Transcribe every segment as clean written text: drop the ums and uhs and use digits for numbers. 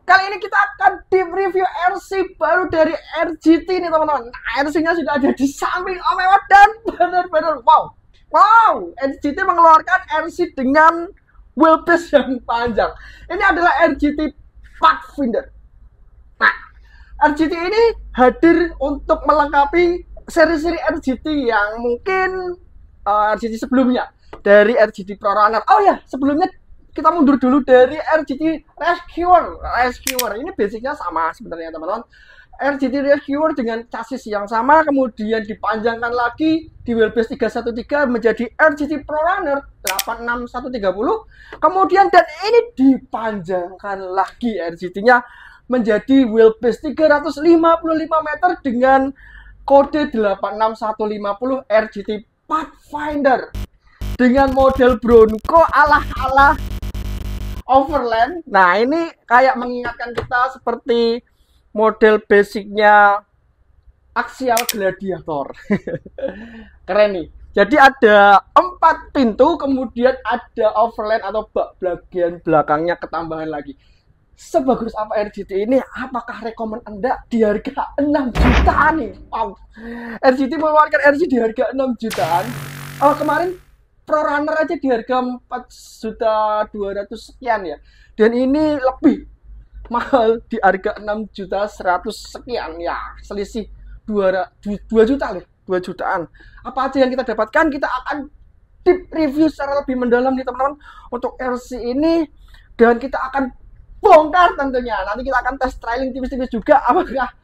Kali ini kita akan deep review RC baru dari RGT nih teman-teman. Nah, RC-nya sudah ada di samping Om Ewat dan benar-benar wow, RGT mengeluarkan RC dengan wheelbase yang panjang. Ini adalah RGT Pathfinder. Nah, RGT ini hadir untuk melengkapi seri-seri RGT yang mungkin RGT sebelumnya dari RGT Pro Runner. Oh ya, sebelumnya kita mundur dulu dari RGT Rescuer. Ini basicnya sama sebenarnya teman-teman. RGT Rescuer dengan chassis yang sama, kemudian dipanjangkan lagi di wheelbase 313 menjadi RGT Pro Runner 86130. Kemudian dan ini dipanjangkan lagi RGT-nya menjadi wheelbase 355 meter dengan kode 86150 RGT Pathfinder dengan model Bronco ala Overland. Nah, ini kayak mengingatkan kita seperti model basicnya Axial Gladiator. Keren nih. Jadi ada 4 pintu, kemudian ada Overland atau bak bagian belakangnya ketambahan lagi. Sebagus apa RGT ini? Apakah rekomen Anda di harga 6 jutaan nih? Wow. RGT mengeluarkan RC di harga 6 jutaan. Oh, kemarin Pro Runner aja di harga 4.200.000 sekian ya. Dan ini lebih mahal di harga 6.100.000 sekian ya. Selisih 2 juta loh, 2 jutaan. Apa aja yang kita dapatkan? Kita akan deep review secara lebih mendalam nih teman-teman untuk RC ini, dan kita akan bongkar tentunya. Nanti kita akan tes trialing tipis-tipis juga apakah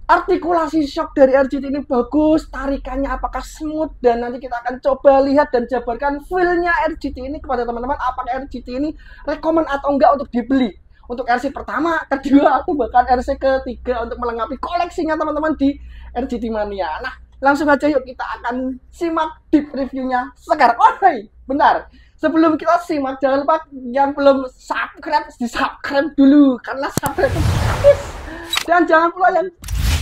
artikulasi shock dari RGT ini bagus, tarikannya apakah smooth, dan nanti kita akan coba lihat dan jabarkan feel-nya RGT ini kepada teman-teman. Apakah RGT ini rekomen atau enggak untuk dibeli untuk RC pertama, kedua, atau bahkan RC ketiga untuk melengkapi koleksinya teman-teman di RGT Mania. Nah, langsung aja yuk kita akan simak deep review-nya sekarang. Oh, hey, bentar. Sebelum kita simak, jangan lupa yang belum subscribe, di-subscribe dulu karena subscribe itu gratis. Dan jangan pula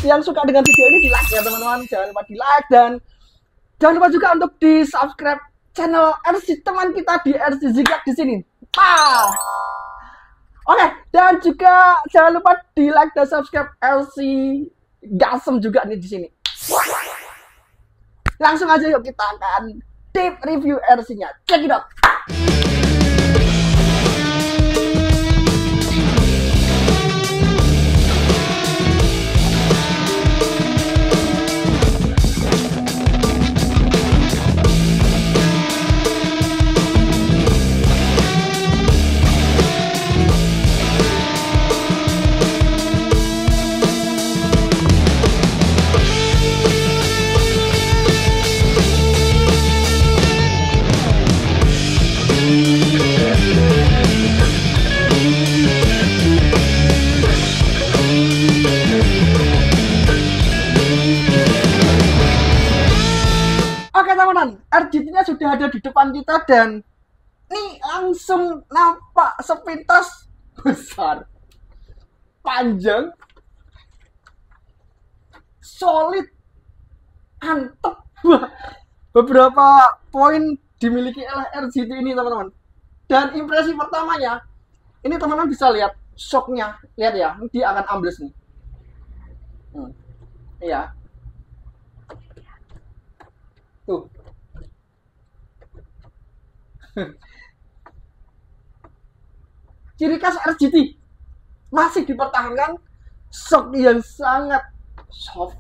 yang suka dengan video ini di-like ya teman-teman. Jangan lupa di-like, dan jangan lupa juga untuk di-subscribe channel RC teman kita di RC Zigzag di sini. Oke, dan juga jangan lupa di-like dan subscribe RC Gasem juga nih di sini. Langsung aja yuk kita akan deep review RC-nya. Check it out. RGT-nya sudah ada di depan kita, dan nih langsung nampak sepintas besar, panjang, solid, antep. Beberapa poin dimiliki oleh RGT ini teman-teman. Dan impresi pertamanya, ini teman-teman bisa lihat shocknya, lihat ya, dia akan ambles nih. Iya, tuh. Ciri khas RGT masih dipertahankan shock yang sangat soft.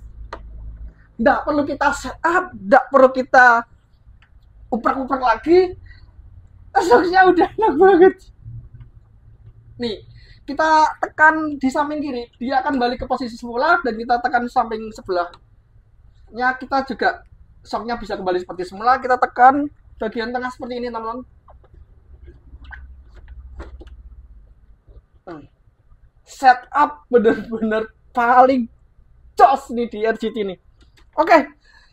Tidak perlu kita setup, tidak perlu kita uprek-uprek lagi. Shocknya udah enak banget. Nih, kita tekan di samping kiri, dia akan balik ke posisi semula, dan kita tekan samping sebelahnya, kita juga shocknya bisa kembali seperti semula. Kita tekan bagian tengah seperti ini teman-teman. Setup bener-bener paling jos nih di RGT ini. Oke,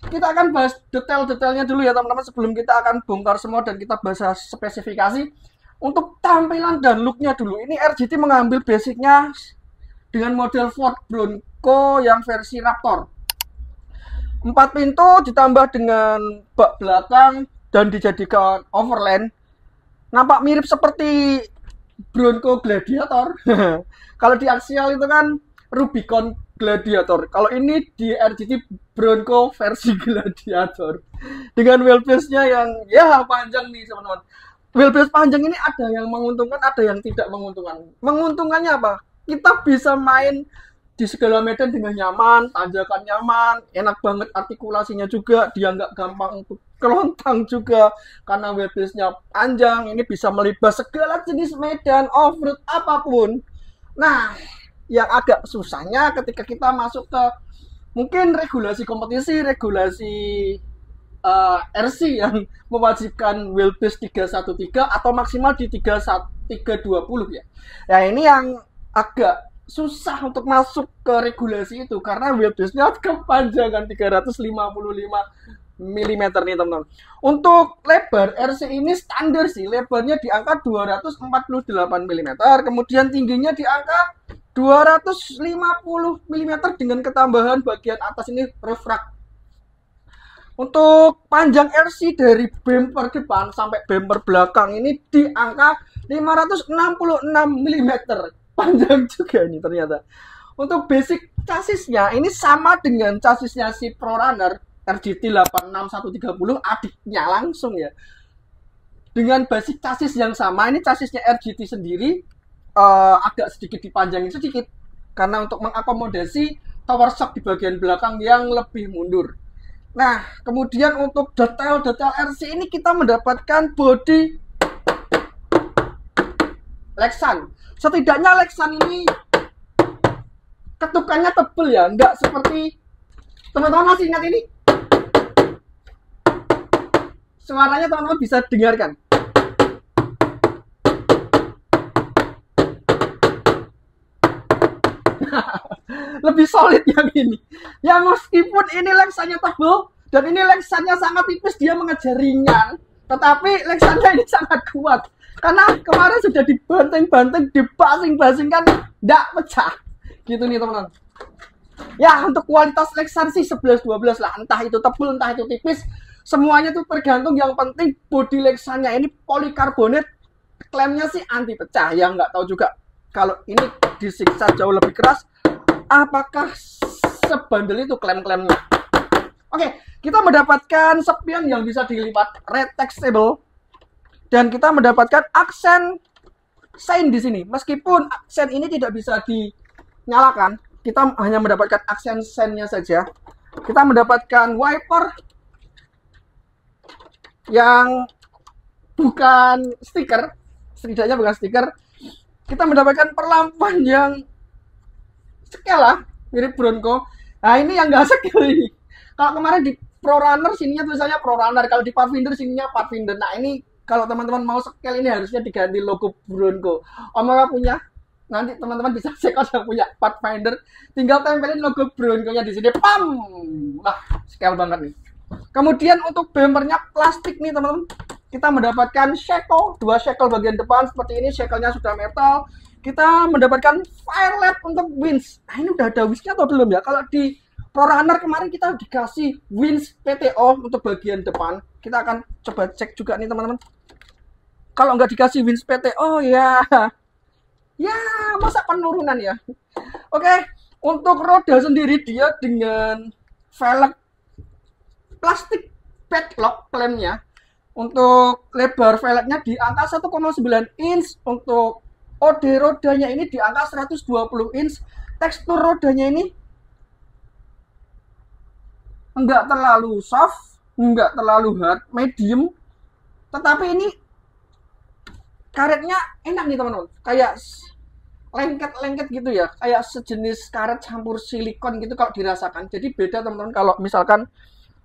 kita akan bahas detail-detailnya dulu ya teman-teman, sebelum kita akan bongkar semua dan kita bahas spesifikasi. Untuk tampilan dan looknya dulu, ini RGT mengambil basicnya dengan model Ford Bronco yang versi Raptor. 4 pintu ditambah dengan bak belakang dan dijadikan Overland. Nampak mirip seperti Bronco Gladiator. Kalau di Axial itu kan Rubicon Gladiator. Kalau ini di RGT Bronco versi Gladiator. Dengan wheelbase-nya yang ya panjang nih teman-teman. Wheelbase panjang ini ada yang menguntungkan, ada yang tidak menguntungkan. Menguntungkannya apa? Kita bisa main di segala medan dengan nyaman, tanjakan nyaman, enak banget artikulasinya juga, dia nggak gampang untuk kelontang juga karena wheelbase-nya panjang. Ini bisa melibas segala jenis medan off-road apapun. Nah, yang agak susahnya ketika kita masuk ke mungkin regulasi kompetisi, regulasi RC yang mewajibkan wheelbase 313 atau maksimal di 320 ya. Ya ini yang agak susah untuk masuk ke regulasi itu karena wheelbase-nya kepanjangan 355 mm nih teman-teman. Untuk lebar RC ini standar sih, lebarnya di angka 248 mm, kemudian tingginya di angka 250 mm dengan ketambahan bagian atas ini roof rack. Untuk panjang RC dari bumper depan sampai bumper belakang ini di angka 566 mm. Panjang juga ini ternyata. Untuk basic chassisnya ini sama dengan chassisnya si ProRunner RGT 86130 adiknya langsung ya. Dengan basic chassis yang sama, ini chassisnya RGT sendiri agak sedikit dipanjangin sedikit karena untuk mengakomodasi tower shock di bagian belakang yang lebih mundur. Nah, kemudian untuk detail-detail RC ini kita mendapatkan body Lexan. Setidaknya Lexan ini ketukannya tebel ya, nggak seperti teman-teman masih ingat ini? Suaranya teman-teman bisa dengarkan. Lebih solid yang ini. Ya meskipun ini Lexannya tebal dan ini Lexannya sangat tipis, dia mengejar ringan, tetapi Lexannya ini sangat kuat. Karena kemarin sudah dibanting-banting, dibasing-basingkan, tidak pecah. Gitu nih teman-teman. Ya untuk kualitas Lexan sih 11-12 lah. Entah itu tebal, entah itu tipis. Semuanya tuh tergantung, yang penting body Lexannya ini polikarbonat. Klemnya sih anti pecah. Ya nggak tahu juga kalau ini disiksa jauh lebih keras, apakah sebandel itu klem-klemnya. Oke, kita mendapatkan spion yang bisa dilipat retextable. Dan kita mendapatkan aksen sign di sini. Meskipun aksen ini tidak bisa dinyalakan, kita hanya mendapatkan aksen sign-nya saja. Kita mendapatkan wiper yang bukan stiker, setidaknya bukan stiker. Kita mendapatkan perlampuan yang skala mirip Bronco. Nah ini yang nggak skala ini. Kalau kemarin di ProRunner sininya tulisannya ProRunner, kalau di Pathfinder sininya Pathfinder. Nah ini kalau teman-teman mau scale ini harusnya diganti logo Bronco. Omega punya, nanti teman-teman bisa cek yang punya Pathfinder, tinggal tempelin logo Bronco-nya di sini. Pam! Nah, scale banget nih. Kemudian untuk bumpernya plastik nih teman-teman. Kita mendapatkan shackle, 2 shackle bagian depan seperti ini, shackle-nya sudah metal. Kita mendapatkan fire lap untuk winch. Nah, ini udah ada winch-nya atau belum ya? Kalau di ProRunner kemarin kita dikasih winch PTO untuk bagian depan. Kita akan coba cek juga nih teman-teman. Kalau nggak dikasih winch PTO ya masa penurunan ya. Oke, untuk roda sendiri dia dengan velg plastik padlock klemnya. Untuk lebar velgnya di angka 1,9 inch. Untuk OD rodanya ini di angka 120 inch. Tekstur rodanya ini enggak terlalu soft, enggak terlalu hard, medium. Tetapi ini karetnya enak nih teman-teman. Kayak lengket-lengket gitu ya. Kayak sejenis karet campur silikon gitu kalau dirasakan. Jadi beda teman-teman kalau misalkan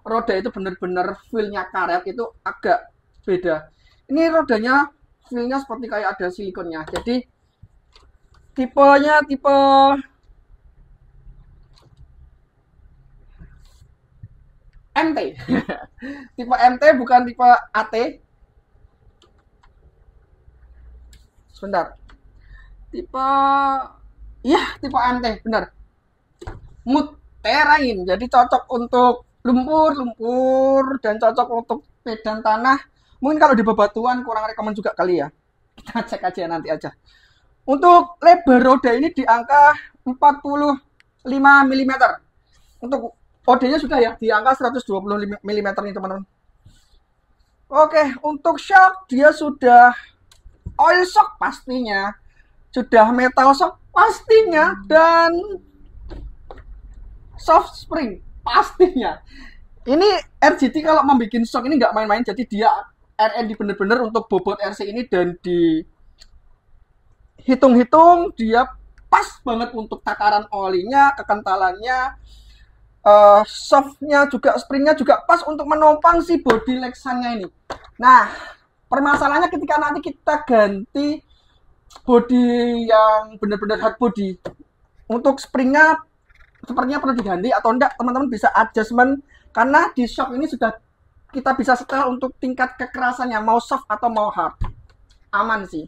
roda itu benar-benar feel-nya karet, itu agak beda. Ini rodanya feel-nya seperti kayak ada silikonnya. Jadi tipenya tipe MT. Tipe MT bukan tipe AT. Sebentar. Tipe tipe MT, benar. Mud terrain. Jadi cocok untuk lumpur dan cocok untuk medan tanah. Mungkin kalau di bebatuan kurang rekomen juga kali ya. Kita cek aja nanti aja. Untuk lebar roda ini di angka 45 mm. Untuk OD-nya sudah ya di angka 120 mm nih teman-teman. Oke, untuk shock dia sudah oil shock pastinya, sudah metal shock pastinya, dan soft spring pastinya. Ini RGT kalau membuat shock ini nggak main-main, jadi dia R&D bener-bener untuk bobot RC ini, dan di hitung-hitung dia pas banget untuk takaran olinya, kekentalannya, softnya juga, springnya juga pas untuk menopang si body Lexannya ini. Nah, permasalahannya ketika nanti kita ganti body yang benar-benar hard body, untuk springnya sepertinya perlu diganti atau enggak, teman-teman bisa adjustment, karena di shop ini sudah kita bisa setel untuk tingkat kekerasannya, mau soft atau mau hard. Aman sih.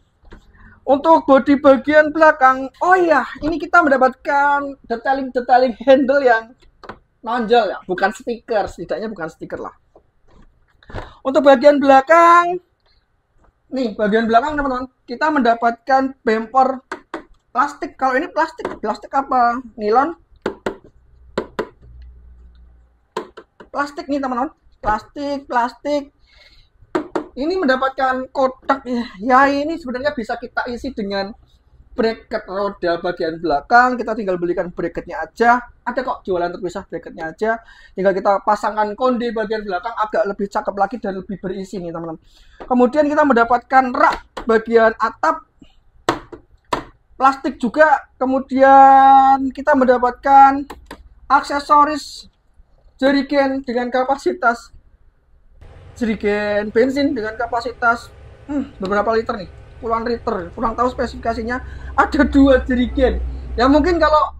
Untuk body bagian belakang, oh iya, ini kita mendapatkan detailing handle yang nonjol ya, bukan stiker, setidaknya bukan stiker lah. Untuk bagian belakang, nih bagian belakang teman-teman, kita mendapatkan bumper plastik. Kalau ini plastik apa? Nilon? Plastik nih teman-teman, plastik. Ini mendapatkan kotak ya, ini sebenarnya bisa kita isi dengan bracket roda bagian belakang. Kita tinggal belikan bracketnya aja, ada kok jualan terpisah bracketnya aja, tinggal kita pasangkan konde bagian belakang agak lebih cakep lagi dan lebih berisi nih teman-teman. Kemudian kita mendapatkan rak bagian atap plastik juga. Kemudian kita mendapatkan aksesoris jerigen dengan kapasitas, jerigen bensin dengan kapasitas beberapa liter nih, puluhan liter, kurang tahu spesifikasinya. Ada 2 jerigen ya, mungkin kalau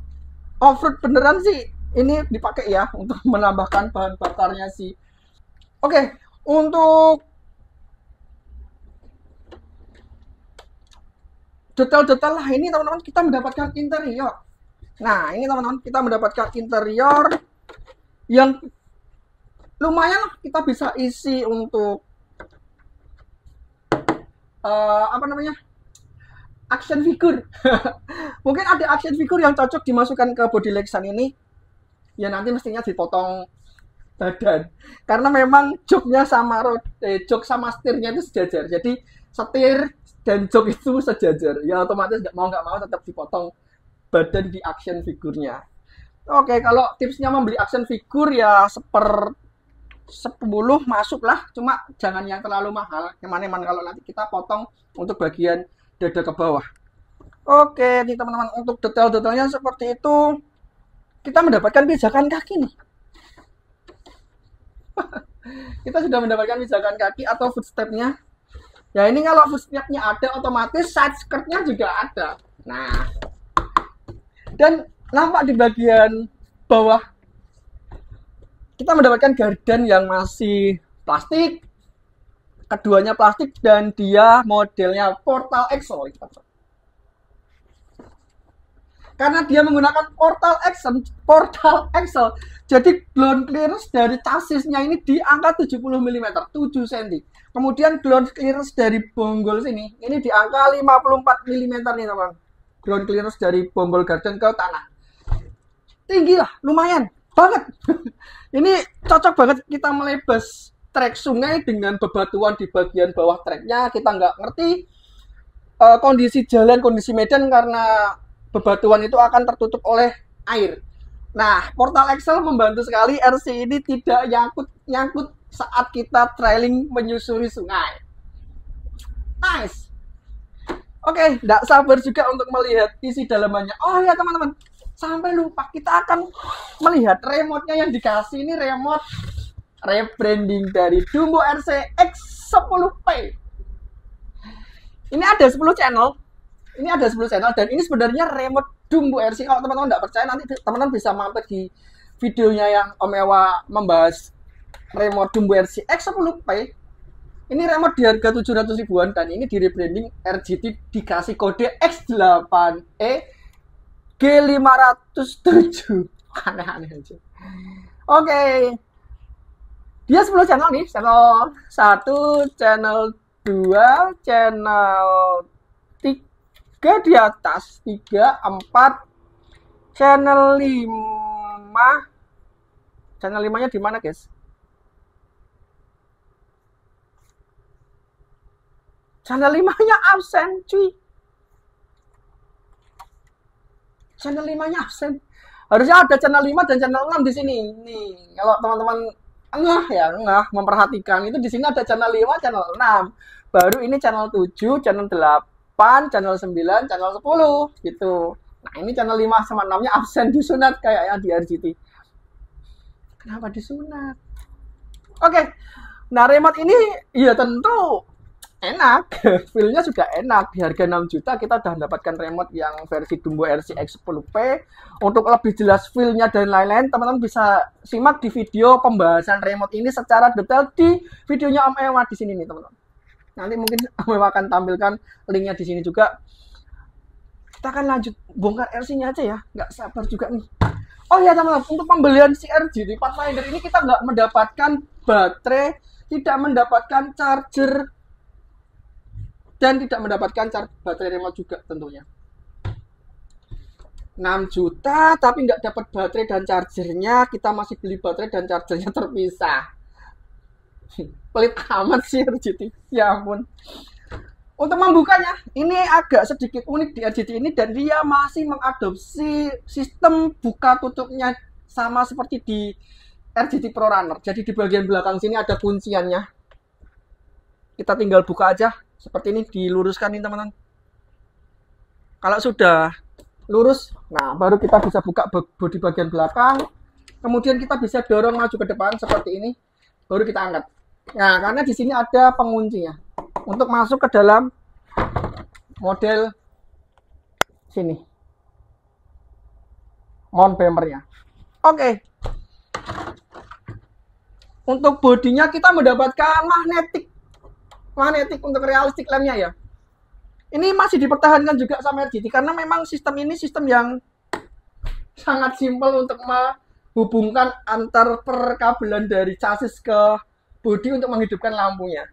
off-road beneran sih ini dipakai ya untuk menambahkan bahan bakarnya sih. Oke, untuk detail-detail lah ini teman-teman, kita mendapatkan interior. Nah ini teman-teman, kita mendapatkan interior yang lumayan lah, kita bisa isi untuk apa namanya, action figure. Mungkin ada action figure yang cocok dimasukkan ke body Lexan ini ya, nanti mestinya dipotong badan, karena memang joknya sama jok sama setirnya itu sejajar, jadi setir dan jok itu sejajar ya, otomatis nggak mau tetap dipotong badan di action figurnya. Oke, kalau tipsnya membeli action figure ya 10 masuk lah, cuma jangan yang terlalu mahal, eman-eman kalau nanti kita potong untuk bagian dada ke bawah. Oke nih teman-teman, untuk detail-detailnya seperti itu. Kita mendapatkan pijakan kaki nih. Kita sudah mendapatkan pijakan kaki atau footstepnya ya. Ini kalau footstepnya ada, otomatis side skirtnya juga ada. Nah, dan nampak di bagian bawah kita mendapatkan gardan yang masih plastik, keduanya plastik, dan dia modelnya Portal Axle. Karena dia menggunakan Portal Axle, jadi ground clearance dari chassisnya ini di angka 70 mm, 7 cm. Kemudian ground clearance dari bonggol sini ini di angka 54 mm nih teman. Ground clearance dari bonggol gardan ke tanah. Tinggi lah, lumayan banget. Ini cocok banget kita melebas trek sungai dengan bebatuan di bagian bawah treknya. Kita nggak ngerti kondisi jalan, kondisi medan, karena bebatuan itu akan tertutup oleh air. Nah, Portal Axle membantu sekali RC ini tidak nyangkut saat kita trailing menyusuri sungai. Nice. Oke, nggak sabar juga untuk melihat isi dalamannya. Oh ya teman-teman, sampai lupa, kita akan melihat remote-nya yang dikasih. Ini remote rebranding dari Dumbo RC X10P. Ini ada 10 channel. Dan ini sebenarnya remote Dumbo RC. Kalau teman-teman nggak percaya, nanti teman-teman bisa mampir di videonya yang Om Ewa membahas remote Dumbo RC X10P. Ini remote di harga 700 ribuan, dan ini di rebranding RGT dikasih kode X8E G507. Aneh-aneh aja. Oke. Dia 10 channel nih. Channel 1, channel 2, channel 3 di atas, 3, 4, channel 5. Channel 5-nya di mana, guys? Channel 5-nya absen, cuy. Channel 5-nya absen. Harusnya ada channel 5 dan channel 6 di sini. Nih, kalau teman-teman memperhatikan itu, di sini ada channel 5, channel 6. Baru ini channel 7, channel 8, channel 9, channel 10 gitu. Nah, ini channel 5 sama 6-nya absen, disunat kayaknya di RGT. Kenapa disunat? Oke. Nah, remote ini ya tentu enak, feel-nya juga enak. Di harga 6 juta kita udah mendapatkan remote yang versi Dumbo RC X10P. Untuk lebih jelas feel-nya dan lain-lain, teman-teman bisa simak di video pembahasan remote ini secara detail di videonya Om Ewa di sini nih, teman-teman. Nanti mungkin Om Ewa akan tampilkan linknya di sini juga. Kita akan lanjut bongkar RC-nya aja ya, nggak sabar juga nih. Oh ya teman-teman, untuk pembelian si RGT Pathfinder ini kita nggak mendapatkan baterai, tidak mendapatkan charger, dan tidak mendapatkan baterai remote juga tentunya. 6 juta tapi nggak dapat baterai dan chargernya, kita masih beli baterai dan chargernya terpisah. Pelit amat sih RGT, ya ampun. Untuk membukanya, ini agak sedikit unik di RGT ini, dan dia masih mengadopsi sistem buka tutupnya sama seperti di RGT Pro Runner. Jadi di bagian belakang sini ada kunciannya. Kita tinggal buka aja. Seperti ini, diluruskan nih teman-teman. Kalau sudah lurus, nah baru kita bisa buka bodi bagian belakang. Kemudian kita bisa dorong maju ke depan seperti ini. Baru kita angkat. Nah, karena di sini ada penguncinya untuk masuk ke dalam model sini. Mount bumpernya. Oke. Untuk bodinya kita mendapatkan magnetik untuk realistik lamnya ya. Ini masih dipertahankan juga sama RGT karena memang sistem ini sistem yang sangat simpel untuk menghubungkan antar perkabelan dari chassis ke bodi untuk menghidupkan lampunya.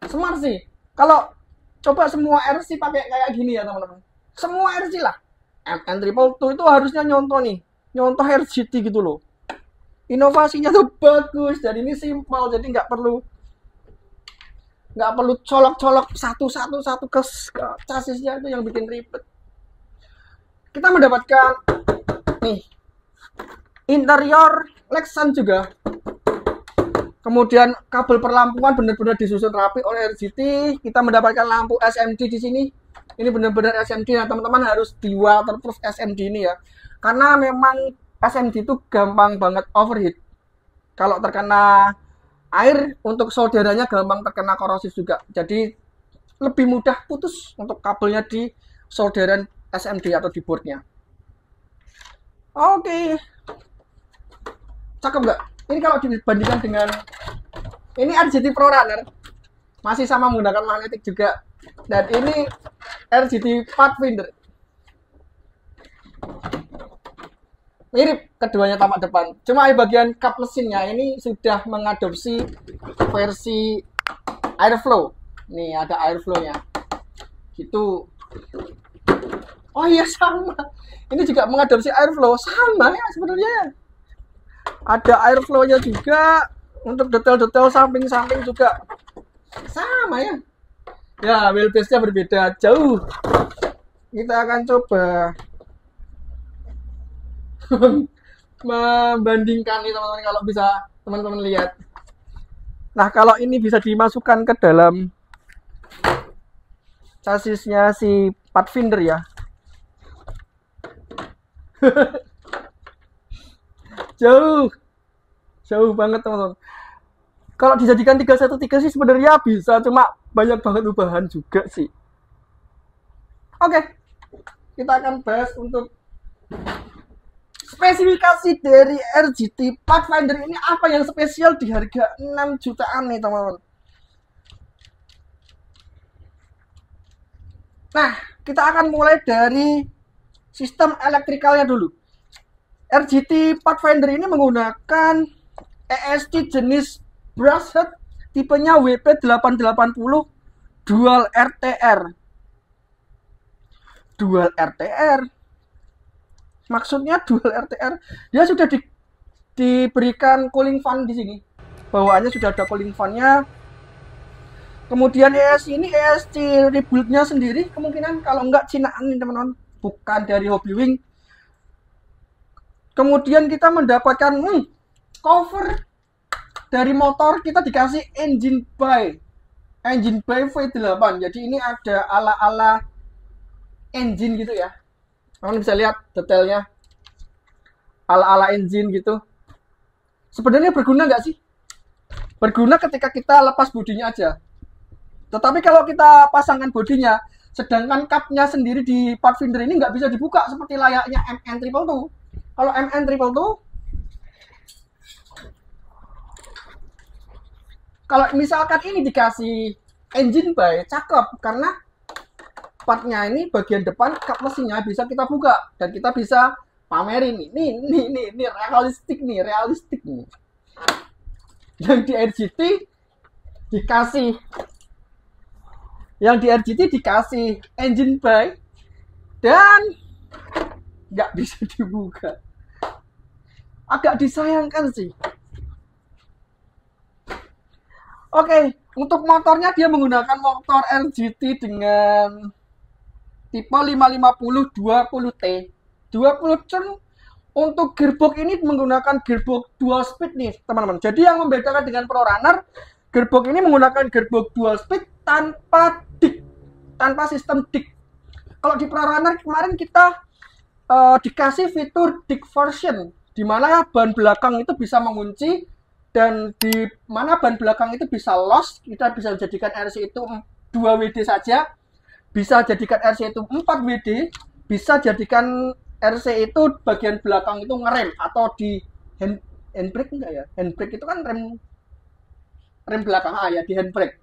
Smart sih. Kalau coba semua RC pakai kayak gini ya teman-teman. Semua RC lah. MN222 itu harusnya nyontoh RGT gitu loh. Inovasinya tuh bagus dan ini simpel, jadi nggak perlu colok-colok satu ke chassisnya, itu yang bikin ribet. Kita mendapatkan nih interior Lexan juga. Kemudian kabel perlampuan benar-benar disusun rapi oleh RGT. Kita mendapatkan lampu SMD di sini. Ini benar-benar SMD. Nah, teman-teman harus di waterproof SMD ini ya. Karena memang SMD itu gampang banget overheat. Kalau terkena air, untuk solderannya gampang terkena korosif juga. Jadi lebih mudah putus untuk kabelnya di solderan SMD atau di boardnya. Oke. Cakep nggak? Ini kalau dibandingkan dengan ini RGT Pro Runner, masih sama menggunakan magnetik juga. Dan ini RGT Pathfinder. Mirip keduanya tamak depan. Cuma di bagian kap mesinnya ini sudah mengadopsi versi airflow. Nih ada airflow-nya. Gitu. Oh iya sama. Ini juga mengadopsi airflow. Sama ya sebenarnya. Ada airflow-nya juga. Untuk detail-detail samping-samping juga sama ya. Ya, wheelbase-nya berbeda jauh. Kita akan coba membandingkan nih teman-teman, kalau bisa teman-teman lihat. Nah, kalau ini bisa dimasukkan ke dalam chassisnya si Pathfinder ya. Jauh banget teman-teman. Kalau dijadikan 313 sih sebenarnya bisa, cuma banyak banget ubahan juga sih. Oke, kita akan bahas untuk spesifikasi dari RGT Pathfinder ini, apa yang spesial di harga 6 jutaan nih teman-teman. Nah, kita akan mulai dari sistem elektrikalnya dulu. RGT Pathfinder ini menggunakan ESC jenis brushed tipenya WP880 dual RTR. Dual RTR. Maksudnya dual RTR, dia sudah diberikan cooling fan di sini. Bawaannya sudah ada cooling fan-nya. Kemudian ini ESC rebuild-nya sendiri, kemungkinan kalau enggak Cinaan nih teman-teman, bukan dari Hobbywing. Kemudian kita mendapatkan cover dari motor, kita dikasih engine by V8. Jadi ini ada ala-ala engine gitu ya. Kalian bisa lihat detailnya, ala-ala engine gitu. Sebenarnya berguna nggak sih? Berguna ketika kita lepas bodinya aja. Tetapi kalau kita pasangkan bodinya, sedangkan cupnya sendiri di Pathfinder ini nggak bisa dibuka seperti layaknya MN222. Kalau MN222, kalau misalkan ini dikasih engine bay, cakep, karena partnya ini bagian depan kap mesinnya bisa kita buka dan kita bisa pamerin ini realistik nih. Yang di RGT dikasih engine bay dan nggak bisa dibuka. Agak disayangkan sih. Oke, untuk motornya dia menggunakan motor RGT dengan tipe 550 20T. 20 turn. Untuk gearbox ini menggunakan gearbox dual speed nih, teman-teman. Jadi yang membedakan dengan Pro Runner, gearbox ini menggunakan gearbox dual speed tanpa sistem dick. Kalau di Pro Runner kemarin kita dikasih fitur dick version, di mana ban belakang itu bisa mengunci dan di mana ban belakang itu bisa loss. Kita bisa jadikan RC itu 2 WD saja. Bisa jadikan RC itu 4 WD, bisa jadikan RC itu bagian belakang itu ngerem atau di handbrake enggak ya? Handbrake itu kan rem belakang ya, di handbrake.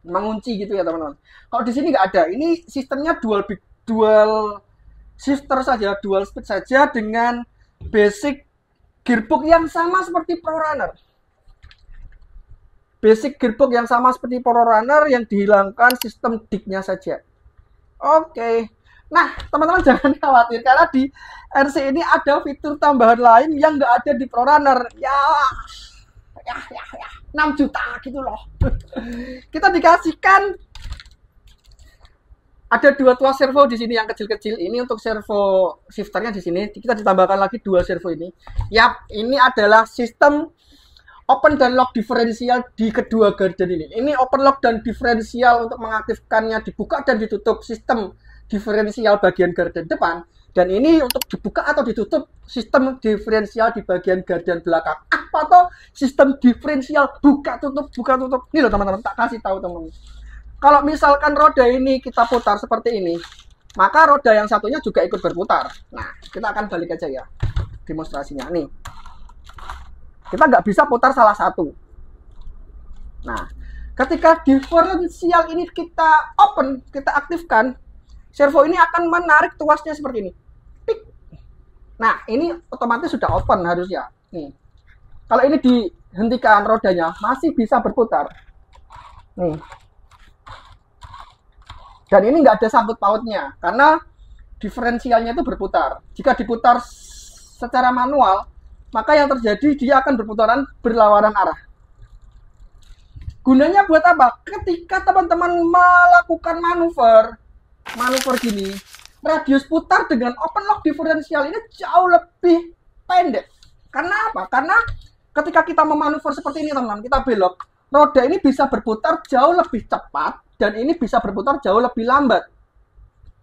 Mengunci gitu ya, teman-teman. Kalau di sini nggak ada. Ini sistemnya dual shifter saja, dual speed saja dengan basic gearbox yang sama seperti Pro Runner. Basic gearbox yang sama seperti Pro Runner, yang dihilangkan sistem dick-nya saja. Oke. Nah, teman-teman jangan khawatir karena di RC ini ada fitur tambahan lain yang nggak ada di Pro Runner. Ya 6 juta gitu loh. Kita dikasihkan ada 2 tuas servo di sini yang kecil-kecil. Ini untuk servo shifternya di sini. Kita ditambahkan lagi 2 servo ini. Yap, ini adalah sistem open dan lock diferensial di kedua garden ini. Ini open lock dan diferensial untuk mengaktifkannya dibuka dan ditutup sistem diferensial bagian garden depan. Dan ini untuk dibuka atau ditutup sistem diferensial di bagian garden belakang. Apa toh sistem diferensial buka tutup. Ini loh teman-teman, tak kasih tahu teman-teman. Kalau misalkan roda ini kita putar seperti ini, maka roda yang satunya juga ikut berputar. Nah, kita akan balik aja ya demonstrasinya nih. Kita nggak bisa putar salah satu. Nah, ketika diferensial ini kita open, kita aktifkan, servo ini akan menarik tuasnya seperti ini. Pik. Nah, ini otomatis sudah open harusnya. Nih. Kalau ini dihentikan rodanya, masih bisa berputar. Nih. Dan ini nggak ada sangkut pautnya, karena diferensialnya itu berputar. Jika diputar secara manual, maka yang terjadi dia akan berputaran berlawanan arah. Gunanya buat apa? Ketika teman-teman melakukan manuver gini, radius putar dengan open lock diferensial ini jauh lebih pendek. Karena apa? Karena ketika kita memanuver seperti ini teman-teman, kita belok, roda ini bisa berputar jauh lebih cepat dan ini bisa berputar jauh lebih lambat.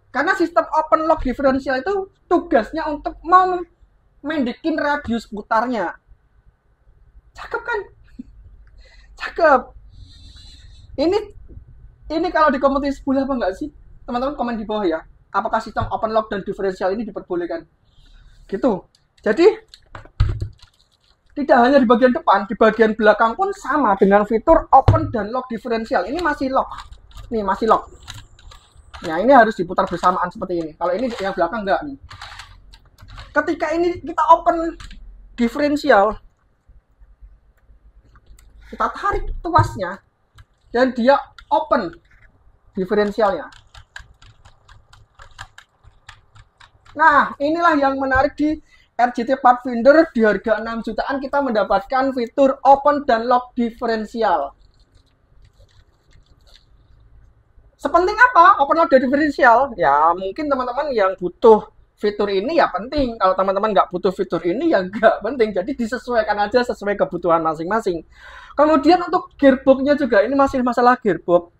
Karena sistem open lock diferensial itu tugasnya untuk mendekin radius putarnya. Cakep kan? Cakep. Ini kalau di kompetisi boleh apa enggak sih? Teman-teman komen di bawah ya. Apakah sistem open lock dan diferensial ini diperbolehkan? Gitu. Jadi tidak hanya di bagian depan, di bagian belakang pun sama dengan fitur open dan lock diferensial. Ini masih lock. Nih, masih lock. Nah, ini harus diputar bersamaan seperti ini. Kalau ini yang belakang enggak nih. Ketika ini kita open diferensial, kita tarik tuasnya, dan dia open diferensialnya. Nah, inilah yang menarik di RGT Pathfinder. Di harga 6 jutaan kita mendapatkan fitur open dan lock diferensial. Sepenting apa open lock dan diferensial? Ya, mungkin teman-teman yang butuh fitur ini ya penting. Kalau teman-teman nggak butuh fitur ini ya nggak penting. Jadi disesuaikan aja sesuai kebutuhan masing-masing. Kemudian untuk gearboxnya juga, ini masih masalah gearbox.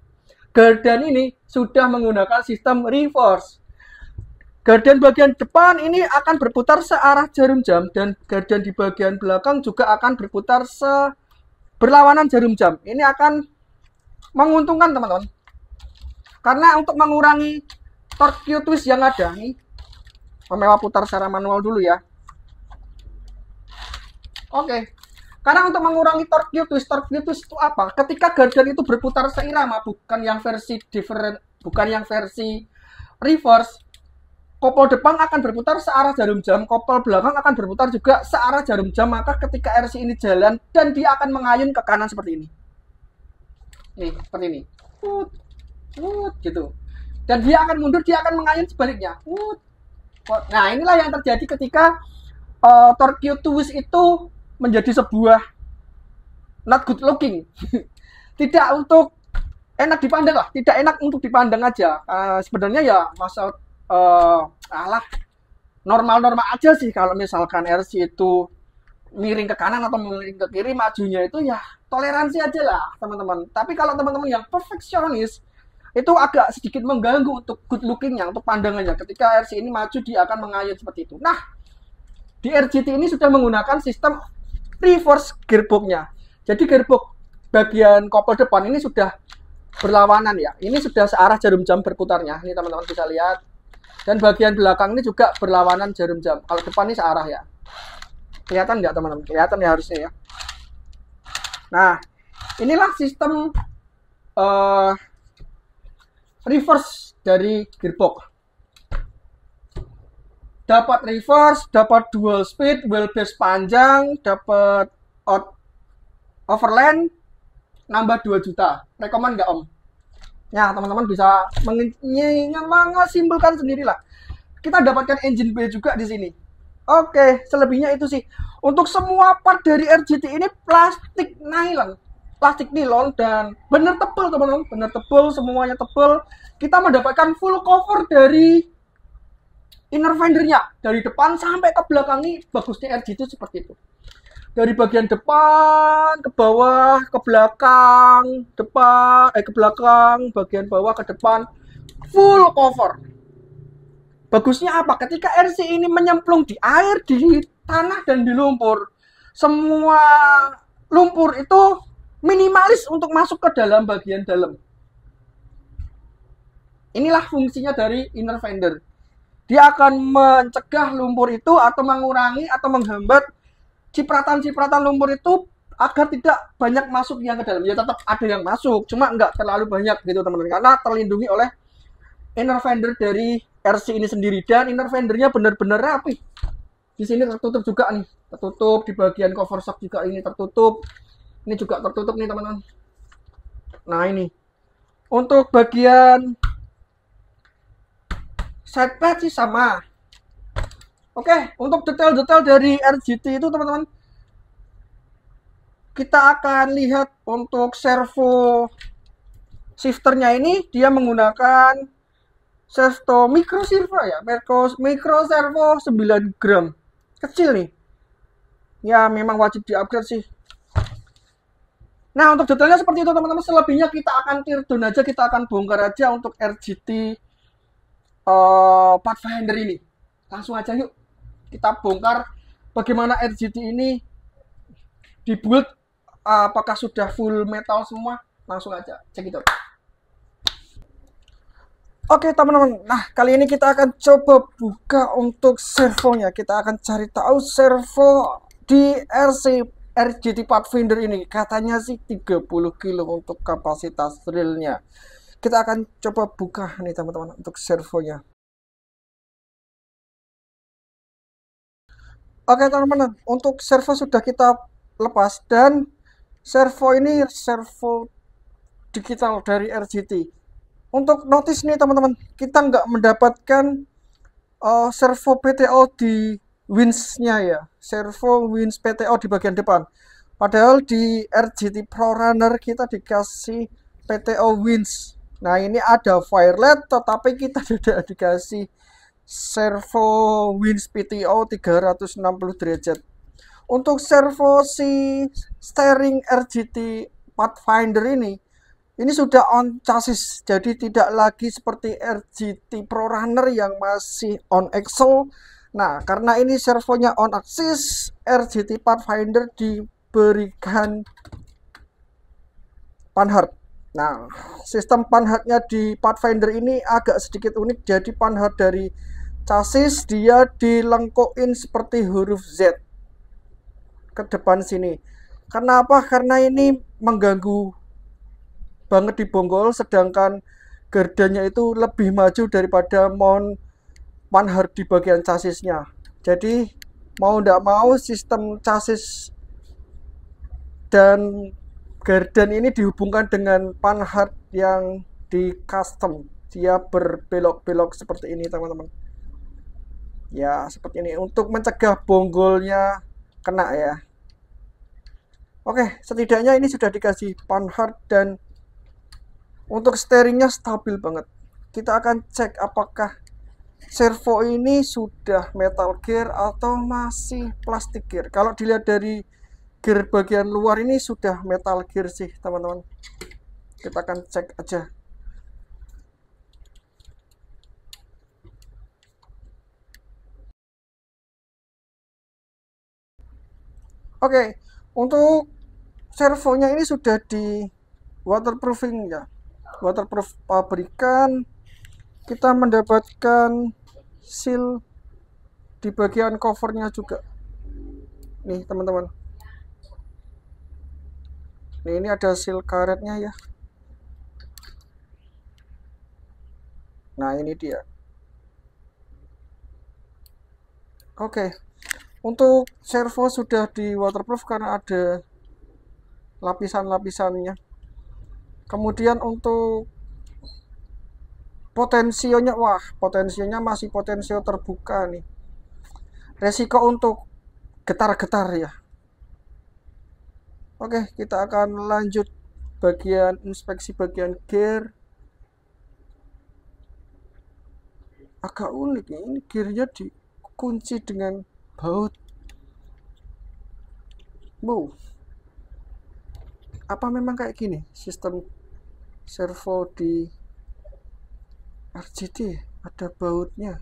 Gardan ini sudah menggunakan sistem reverse. Gardan bagian depan ini akan berputar searah jarum jam, dan gardan di bagian belakang juga akan berputar berlawanan jarum jam. Ini akan menguntungkan teman-teman. Karena untuk mengurangi torque Q-twist yang ada nih, Omewa putar secara manual dulu ya. Oke. Karena untuk mengurangi torque Q-twist itu apa? Ketika gardan itu berputar seirama, bukan yang versi reverse, kopel depan akan berputar searah jarum jam, kopel belakang akan berputar juga searah jarum jam. Maka ketika RC ini jalan, dan dia akan mengayun ke kanan seperti ini. Nih, seperti ini. Gitu. Dan dia akan mundur, dia akan mengayun sebaliknya. Nah, inilah yang terjadi ketika torque Q-twist itu menjadi sebuah not good looking. Tidak untuk enak dipandang lah, tidak enak untuk dipandang aja. Sebenarnya ya masal normal-normal aja sih kalau misalkan RC itu miring ke kanan atau miring ke kiri, majunya itu ya toleransi aja lah teman-teman. Tapi kalau teman-teman yang perfeksionis, itu agak sedikit mengganggu untuk good lookingnya, untuk pandangannya. Ketika RC ini maju, dia akan mengayun seperti itu. Nah, di RGT ini sudah menggunakan sistem reverse gearboxnya. Jadi gearbox bagian kopel depan ini sudah berlawanan ya. Ini sudah searah jarum jam berputarnya. Ini teman-teman bisa lihat. Dan bagian belakang ini juga berlawanan jarum jam. Kalau depan ini searah ya. Kelihatan nggak teman-teman? Kelihatan ya harusnya ya. Nah, inilah sistem reverse dari gearbox. Dapat reverse, dapat dual speed, wheelbase panjang, dapat overland, nambah 2 juta. Rekomen nggak Om? Ya, teman-teman bisa menyimpulkan sendirilah. Kita dapatkan engine bay juga di sini. Oke, selebihnya itu sih. Untuk semua part dari RGT ini plastik nylon dan bener tebal teman-teman, bener tebal, semuanya tebal. Kita mendapatkan full cover dari inner fendernya, dari depan sampai ke belakang. Ini bagusnya RGT itu seperti itu. Dari bagian depan ke bawah, ke belakang, ke belakang, bagian bawah ke depan, full cover. Bagusnya apa? Ketika RC ini menyemplung di air, di tanah dan di lumpur, semua lumpur itu minimalis untuk masuk ke dalam bagian dalam. Inilah fungsinya dari inner fender. Dia akan mencegah lumpur itu atau mengurangi atau menghambat cipratan-cipratan lumpur itu agar tidak banyak masuk yang ke dalam. Ya tetap ada yang masuk, cuma nggak terlalu banyak gitu teman-teman, karena terlindungi oleh inner fender dari RC ini sendiri. Dan inner fendernya benar-benar rapi. Di sini tertutup juga nih, tertutup di bagian cover shock juga ini tertutup. Ini juga tertutup nih teman-teman. Nah ini untuk bagian side pad sih sama. Oke, untuk detail-detail dari RGT itu teman-teman, kita akan lihat untuk servo shifternya ini dia menggunakan servo micro servo ya, micro servo 9 gram, kecil nih. Ya memang wajib di-upgrade sih. Nah untuk detailnya seperti itu teman-teman. Selebihnya kita akan teardown aja, kita akan bongkar aja untuk RGT Pathfinder ini. Langsung aja yuk kita bongkar bagaimana RGT ini dibuild, apakah sudah full metal semua. Langsung aja cek itu. Oke teman-teman, nah kali ini kita akan coba buka untuk servonya. Kita akan cari tahu servo di RGT Pathfinder ini. Katanya sih 30 kilo untuk kapasitas realnya. Kita akan coba buka nih teman-teman untuk servonya. Oke teman-teman, untuk servo sudah kita lepas dan Servo ini servo digital dari RGT. Untuk notice nih teman-teman, kita nggak mendapatkan servo PTO di winch-nya ya. Servo winch PTO di bagian depan. Padahal di RGT Pro Runner kita dikasih PTO winch. Nah ini ada firelet tetapi kita tidak dikasih servo winch PTO 360 derajat. Untuk servo si steering RGT Pathfinder ini sudah on chassis, jadi tidak lagi seperti RGT Pro Runner yang masih on axle. Nah, karena ini servonya on axis, RGT Pathfinder diberikan panhard. Nah, sistem panhardnya di Pathfinder ini agak sedikit unik, jadi panhard dari chassis dia dilengkokin seperti huruf Z ke depan sini. Karena apa? Karena ini mengganggu banget di bonggol, sedangkan gardanya itu lebih maju daripada mount panhard di bagian chassisnya. Jadi mau tidak mau sistem chassis dan gardan ini dihubungkan dengan panhard yang di custom. Dia berbelok-belok seperti ini teman-teman. Ya seperti ini untuk mencegah bonggolnya kena ya. Oke, setidaknya ini sudah dikasih panhard dan untuk steeringnya stabil banget. Kita akan cek apakah servo ini sudah metal gear atau masih plastik gear. Kalau dilihat dari gear bagian luar ini sudah metal gear sih teman-teman. Kita akan cek aja. Oke, untuk servonya ini sudah di waterproofing ya. Waterproof pabrikan. Kita mendapatkan seal di bagian covernya juga. Nih teman-teman. Nih ini ada seal karetnya ya. Nah ini dia. Oke. Untuk servo sudah di waterproof karena ada lapisan-lapisannya. Kemudian untuk potensionya, wah potensionya masih potensio terbuka nih. Resiko untuk getar-getar ya. Oke, kita akan lanjut bagian inspeksi bagian gear. Agak unik ya, ini gearnya dikunci dengan baut. Wow. Apa memang kayak gini sistem servo di RGT? Ada bautnya.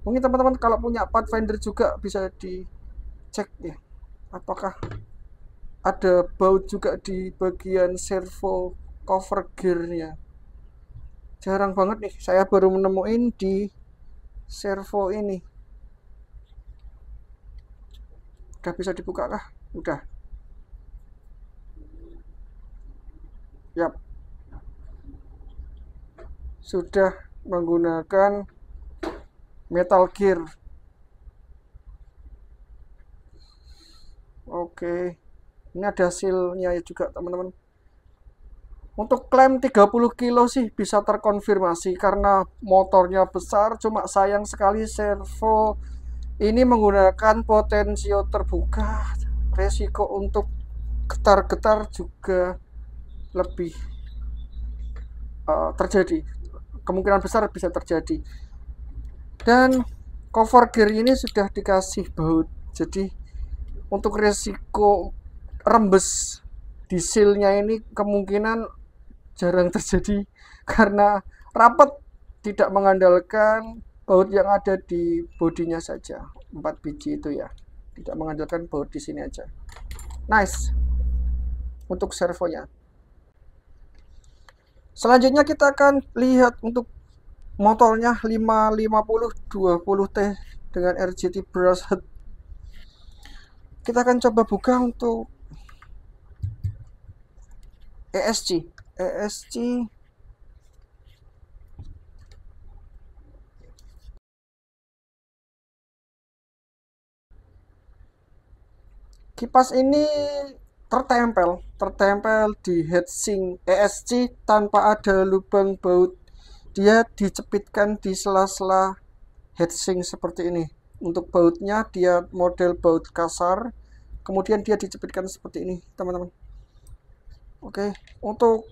Mungkin teman-teman kalau punya Pathfinder juga bisa dicek ya, apakah ada baut juga di bagian servo cover gearnya. Jarang banget nih, saya baru menemuin di servo ini. Udah bisa dibuka kah? Udah. Yap. Sudah menggunakan metal gear. Oke. Ini ada sealnya juga teman-teman. Untuk klaim 30 kilo sih bisa terkonfirmasi karena motornya besar, cuma sayang sekali servo ini menggunakan potensio terbuka. Resiko untuk getar-getar juga lebih terjadi. Kemungkinan besar bisa terjadi. Dan cover gear ini sudah dikasih baut. Jadi untuk resiko rembes di sealnya ini kemungkinan jarang terjadi karena rapat, tidak mengandalkan baut yang ada di bodinya saja, 4 biji itu ya, tidak mengandalkan baut di sini aja. Nice untuk servonya. Selanjutnya kita akan lihat untuk motornya 550 20T dengan RGT Brass Head. Kita akan coba buka untuk ESC Kipas ini tertempel di heatsink ESC tanpa ada lubang baut. Dia dicepitkan di sela-sela heatsink seperti ini. Untuk bautnya dia model baut kasar, kemudian dia dicepitkan seperti ini, teman-teman. Oke, untuk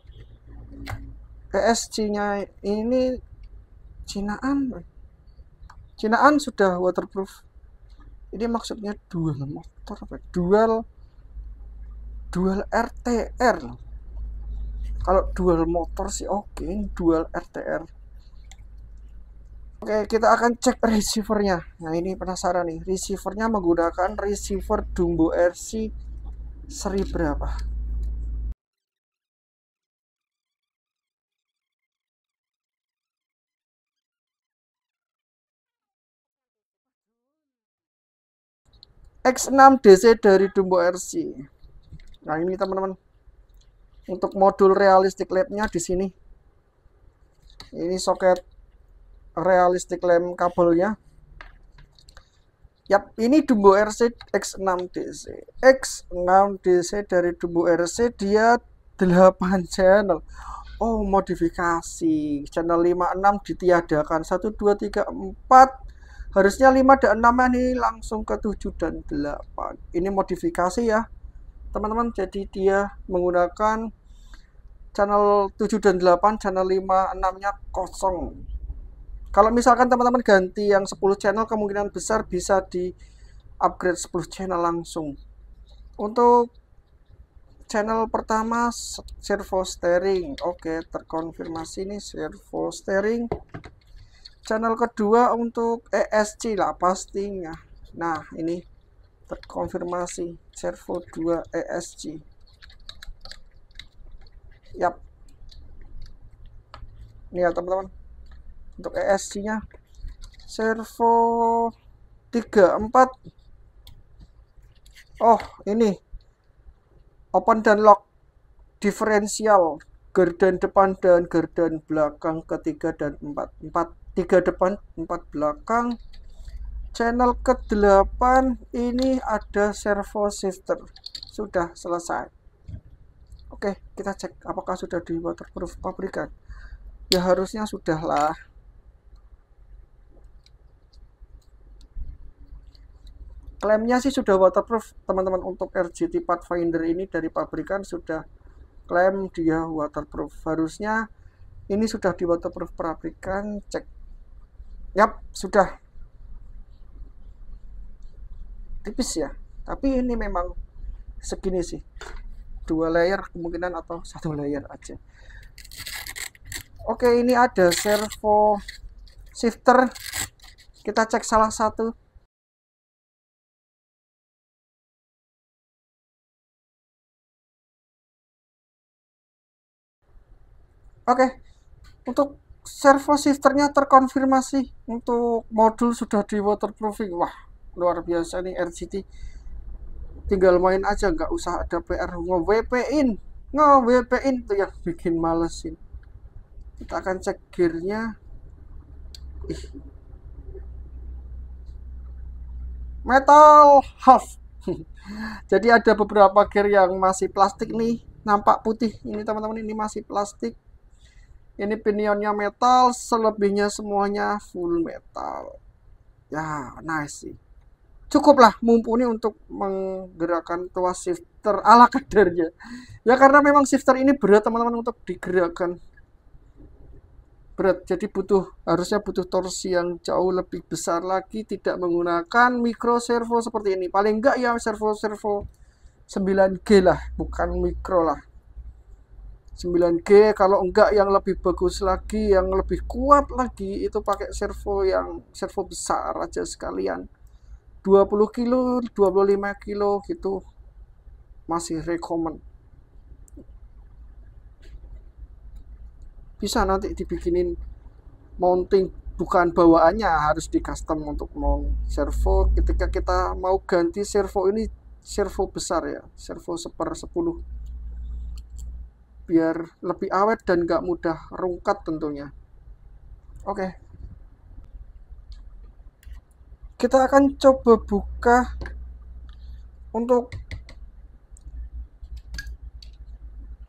ESC-nya ini Cinaan sudah waterproof. Ini maksudnya dual motor apa? Dual RTR. Kalau dual motor sih oke, dual RTR. Oke, kita akan cek receivernya. Nah, ini penasaran nih. Receivernya menggunakan receiver Dumbo RC seri berapa? X6DC dari Dumbo RC. Nah, ini teman-teman. Untuk modul realistic lamp-nya di sini. Ini soket realistic lamp kabelnya. Yap, ini Dumbo RC X6DC. X6DC dari Dumbo RC, dia 8 channel. Oh, modifikasi. Channel 56 ditiadakan. 1 2 3 4. Harusnya 5 dan 6 ini langsung ke 7 dan 8. Ini modifikasi ya, teman-teman. Jadi dia menggunakan channel 7 dan 8, channel 5, 6-nya kosong. Kalau misalkan teman-teman ganti yang 10 channel, kemungkinan besar bisa di upgrade 10 channel langsung. Untuk channel pertama servo steering, oke, terkonfirmasi nih servo steering. Channel kedua untuk ESC lah pastinya. Nah, ini terkonfirmasi servo 2 ESC. Yap. Ini ya teman-teman. Untuk ESC-nya servo 3 4. Oh, ini open dan lock diferensial gardan depan dan gardan belakang ketiga dan 4. 3 depan 4 belakang. Channel ke-8 ini ada servo shifter. Sudah selesai. Oke, kita cek apakah sudah di waterproof pabrikan. Ya harusnya sudah lah. Klaimnya sih sudah waterproof, teman-teman. Untuk RGT Pathfinder ini dari pabrikan sudah klaim dia waterproof. Harusnya ini sudah di waterproof pabrikan. Cek. Yap, sudah. Tipis ya, tapi ini memang segini sih. 2 layer kemungkinan atau 1 layer aja. Oke, ini ada servo shifter. Kita cek salah satu. Oke, untuk servo shifternya terkonfirmasi. Untuk modul sudah di waterproofing. Wah, luar biasa nih RGT. Tinggal main aja, nggak usah ada PR nge-WP-in tuh yang bikin malesin. Kita akan cek gearnya. Metal half. Jadi ada beberapa gear yang masih plastik nih, nampak putih. Ini teman-teman, ini masih plastik. Ini pinionnya metal, selebihnya semuanya full metal. Ya, nice sih. Cukuplah mumpuni untuk menggerakkan tuas shifter ala kadarnya. Ya karena memang shifter ini berat teman-teman untuk digerakkan. Berat, jadi harusnya butuh torsi yang jauh lebih besar lagi, tidak menggunakan micro servo seperti ini. Paling enggak ya servo 9G lah, bukan mikro lah. 9G, kalau enggak yang lebih bagus lagi, yang lebih kuat lagi, itu pakai servo besar aja sekalian. 20 kilo, 25 kilo gitu masih rekomen. Bisa nanti dibikinin mounting, bukan bawaannya, harus di custom untuk mount servo. Ketika kita mau ganti servo ini, servo besar ya, servo 1/10, biar lebih awet dan gak mudah rungkat tentunya. Oke, kita akan coba buka untuk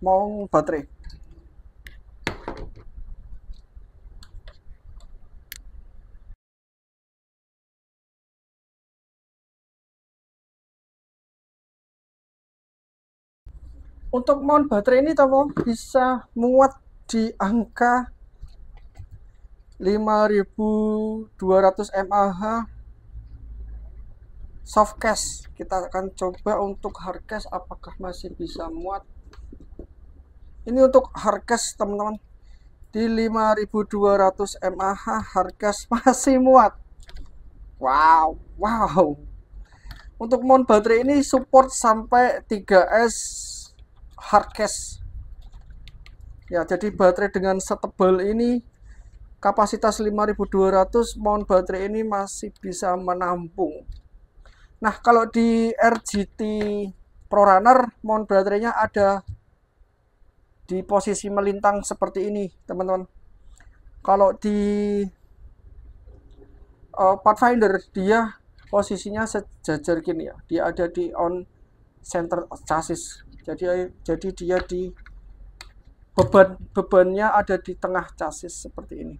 mau baterai. Untuk mount baterai ini teman bisa muat di angka 5200 mAh soft case. Kita akan coba untuk hard case apakah masih bisa muat. Ini untuk hard case teman-teman, di 5200 mAh hard case masih muat. Wow. Untuk mount baterai ini support sampai 3S hard case ya, jadi baterai dengan setebal ini, kapasitas 5200, mount baterai ini masih bisa menampung. Nah, kalau di RGT ProRunner mount baterainya ada di posisi melintang seperti ini teman-teman. Kalau di Pathfinder dia posisinya sejajar gini ya, dia ada di on center chassis. Jadi dia di bebannya ada di tengah chassis seperti ini.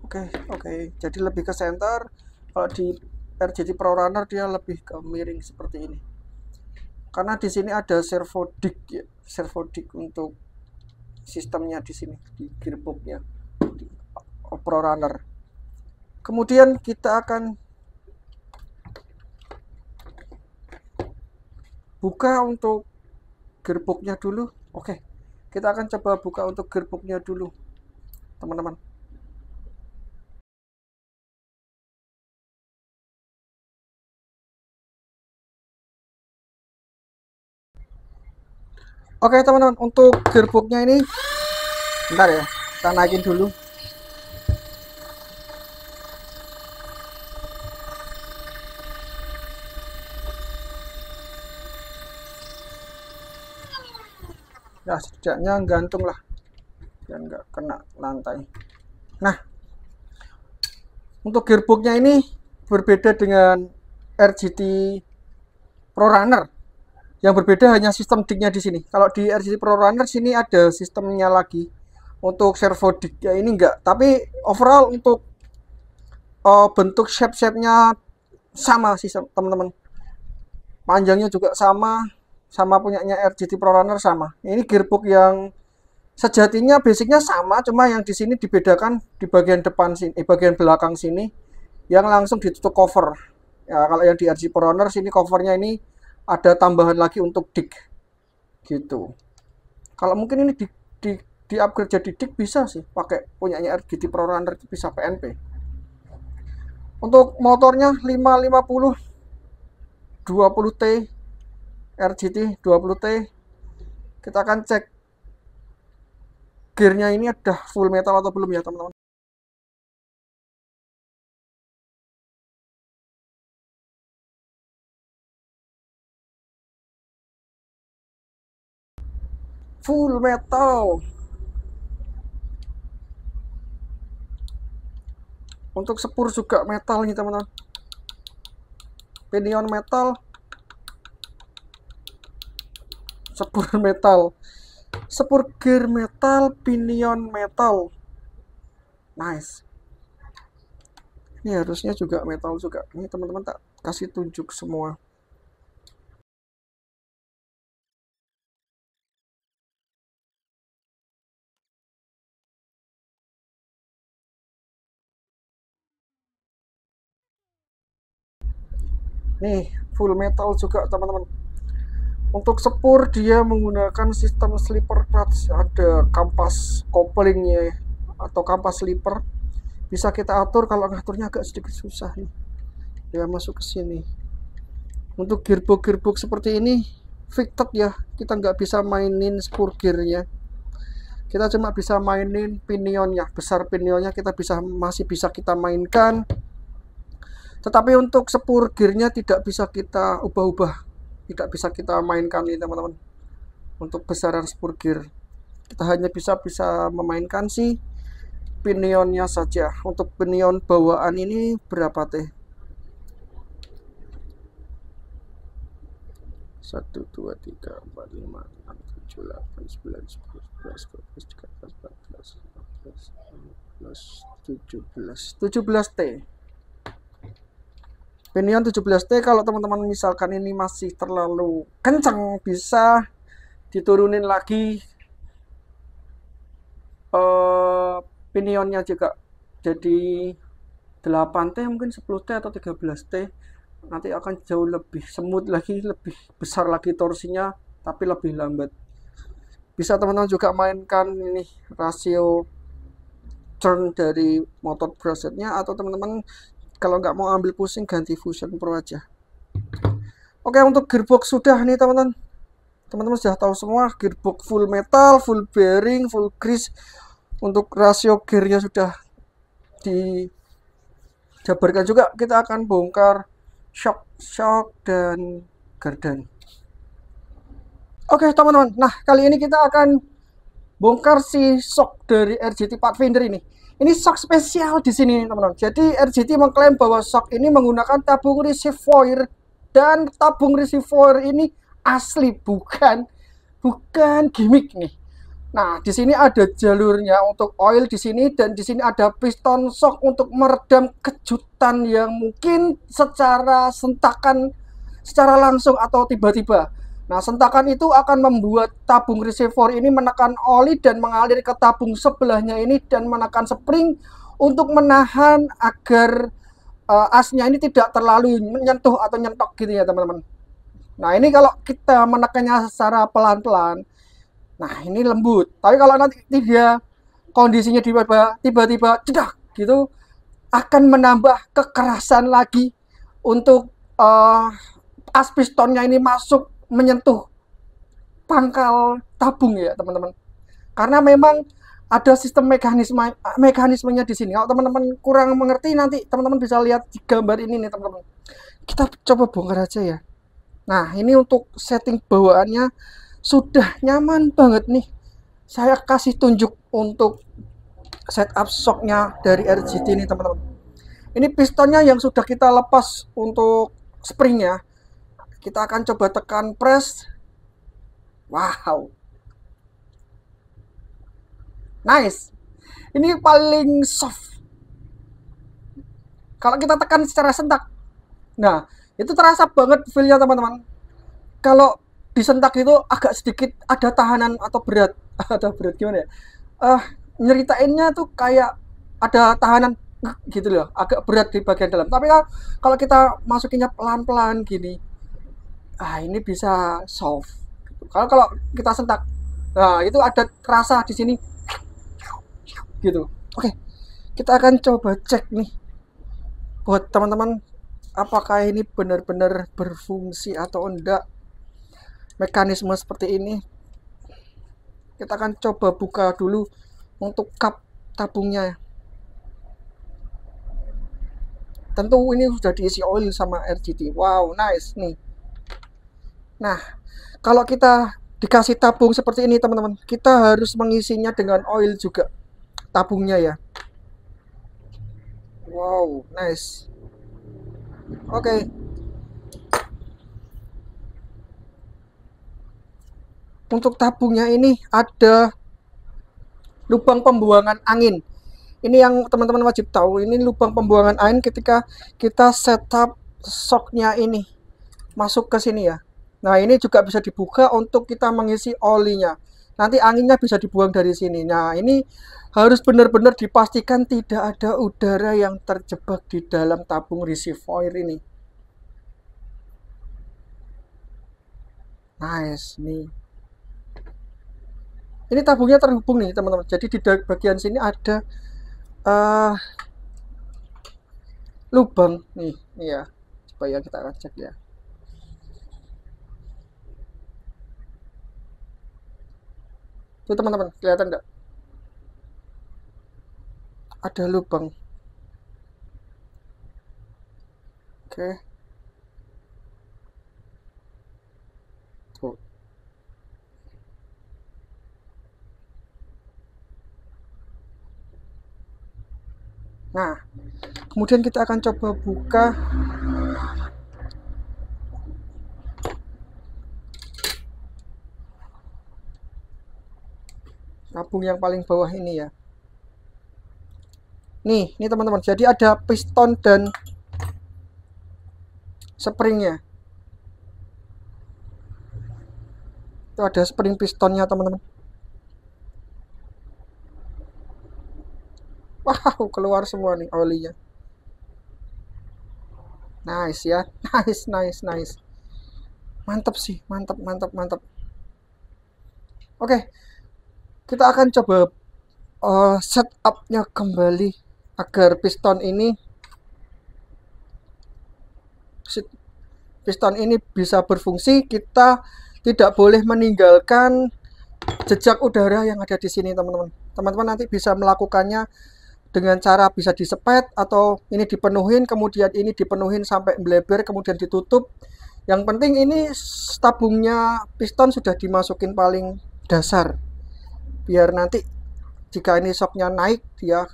Oke. Jadi lebih ke center. Kalau di RGT ProRunner dia lebih ke miring seperti ini. Karena di sini ada servo dick ya, servo dick untuk sistemnya di sini di gearboxnya di ProRunner. Kemudian kita akan buka untuk gearboxnya dulu. Oke, kita akan coba buka untuk gearboxnya dulu teman-teman. Oke teman-teman, untuk gearboxnya ini bentar ya, kita naikin dulu. Ya setidaknya gantung lah dan nggak kena lantai. Nah, untuk gearboxnya ini berbeda dengan RGT ProRunner. Yang berbeda hanya sistem dicknya di sini. Kalau di RGT ProRunner sini ada sistemnya lagi untuk servo dick ya, ini enggak. Tapi overall untuk bentuk shape-nya sama sih teman-teman. Panjangnya juga sama punyanya RGT ProRunner sama. Ini gearbox yang sejatinya basicnya sama, cuma yang di sini dibedakan di bagian depan sini, bagian belakang sini yang langsung ditutup cover. Ya, kalau yang di RGT ProRunner sini covernya ini ada tambahan lagi untuk dick gitu. Kalau mungkin ini di upgrade jadi dick bisa sih, pakai punyanya RGT ProRunner bisa PNP. Untuk motornya 550 20T RGT 20T. Kita akan cek gearnya ini ada full metal atau belum ya teman-teman. Full metal. Untuk sepur juga metal nih teman-teman. Pinion metal. Sepur metal. Sepur gear metal, pinion metal. Nice. Ini harusnya juga metal juga. Ini teman-teman tak kasih tunjuk semua. Nih, full metal juga teman-teman. Untuk sepur dia menggunakan sistem slipper clutch. Ada kampas couplingnya atau kampas slipper. Bisa kita atur, kalau ngaturnya agak sedikit susah nih. Dia masuk ke sini. Untuk gearbox seperti ini fixed ya, kita nggak bisa mainin spur gearnya. Kita cuma bisa mainin pinionnya, besar pinionnya kita masih bisa kita mainkan. Tetapi untuk sepur gearnya tidak bisa kita ubah-ubah, tidak bisa kita mainkan nih teman-teman. Untuk besaran spur gear kita hanya bisa memainkan si pinionnya saja. Untuk pinion bawaan ini berapa teh? 1, 2, 3, 4, 5, 6, 7, 8, 9, 10, 11, 12, 13, 14, 15, 16, 17, 17T. Pinion 17T, kalau teman-teman misalkan ini masih terlalu kencang, bisa diturunin lagi pinionnya juga jadi 8T, mungkin 10T atau 13T. Nanti akan jauh lebih smooth lagi, lebih besar lagi torsinya, tapi lebih lambat. Bisa teman-teman juga mainkan ini rasio turn dari motor brushetnya, atau teman-teman kalau nggak mau ambil pusing ganti Fusion Pro aja. Oke, untuk gearbox sudah nih teman-teman. Teman-teman sudah tahu semua, gearbox full metal, full bearing, full grease. Untuk rasio gearnya sudah dijabarkan juga. Kita akan bongkar shock dan gardan. Oke teman-teman, nah kali ini kita akan bongkar si shock dari RGT Pathfinder ini. Ini shock spesial di sini teman-teman. Jadi RGT mengklaim bahwa shock ini menggunakan tabung reservoir, dan tabung reservoir ini asli, bukan gimmick nih. Nah, di sini ada jalurnya untuk oil di sini, dan di sini ada piston shock untuk meredam kejutan yang mungkin secara sentakan, secara langsung atau tiba-tiba. Nah, sentakan itu akan membuat tabung reservoir ini menekan oli dan mengalir ke tabung sebelahnya ini dan menekan spring untuk menahan agar asnya ini tidak terlalu menyentuh atau nyentok gitu ya teman-teman. Nah, ini kalau kita menekannya secara pelan-pelan, nah ini lembut. Tapi kalau nanti dia kondisinya tiba-tiba cedak gitu, akan menambah kekerasan lagi untuk as pistonnya ini masuk menyentuh pangkal tabung ya teman-teman. Karena memang ada sistem mekanismenya di sini. Kalau teman-teman kurang mengerti, nanti teman-teman bisa lihat di gambar ini nih teman-teman. Kita coba bongkar aja ya. Nah, ini untuk setting bawaannya sudah nyaman banget nih. Saya kasih tunjuk untuk setup shocknya dari RGT ini teman-teman. Ini pistonnya yang sudah kita lepas untuk springnya. Kita akan coba tekan press. Wow, nice. Ini paling soft kalau kita tekan secara sentak. Nah, itu terasa banget feel-nya teman-teman. Kalau disentak itu agak sedikit ada tahanan atau berat. Ada berat gimana ya? Nyeritainnya tuh kayak ada tahanan gitu loh, agak berat di bagian dalam. Tapi kalau kita masukinnya pelan-pelan gini, ini bisa soft. Kalau kita sentak, nah itu ada rasa di sini gitu. Oke, kita akan coba cek nih buat teman-teman, apakah ini benar-benar berfungsi atau enggak mekanisme seperti ini. Kita akan coba buka dulu untuk kap tabungnya. Tentu ini sudah diisi oil sama RGT. Wow, nice nih. Nah, kalau kita dikasih tabung seperti ini teman-teman, kita harus mengisinya dengan oil juga tabungnya ya. Wow, nice. Oke. Untuk tabungnya ini ada lubang pembuangan angin. Ini yang teman-teman wajib tahu. Ini lubang pembuangan angin ketika kita setup shocknya ini masuk ke sini ya. Nah, ini juga bisa dibuka untuk kita mengisi olinya. Nanti anginnya bisa dibuang dari sini. Nah, ini harus benar-benar dipastikan tidak ada udara yang terjebak di dalam tabung reservoir ini. Nice nih. Ini tabungnya terhubung nih teman-teman. Jadi di bagian sini ada lubang nih ya. Supaya kita akan cek ya. Tuh teman-teman, kelihatan enggak? Ada lubang. Oke. Tuh. Nah, kemudian kita akan coba buka tabung yang paling bawah ini ya. Nih, ini teman-teman. Jadi ada piston dan springnya. Itu ada spring pistonnya teman-teman. Wow, keluar semua nih olinya. Nice ya. Nice. Mantap sih, mantap. Oke, kita akan coba setupnya kembali agar piston ini bisa berfungsi. Kita tidak boleh meninggalkan jejak udara yang ada di sini teman-teman. Teman-teman nanti bisa melakukannya dengan cara bisa disepet atau ini dipenuhin, kemudian ini dipenuhin sampai melebar, kemudian ditutup. Yang penting ini tabungnya piston sudah dimasukin paling dasar, biar nanti jika ini shocknya naik dia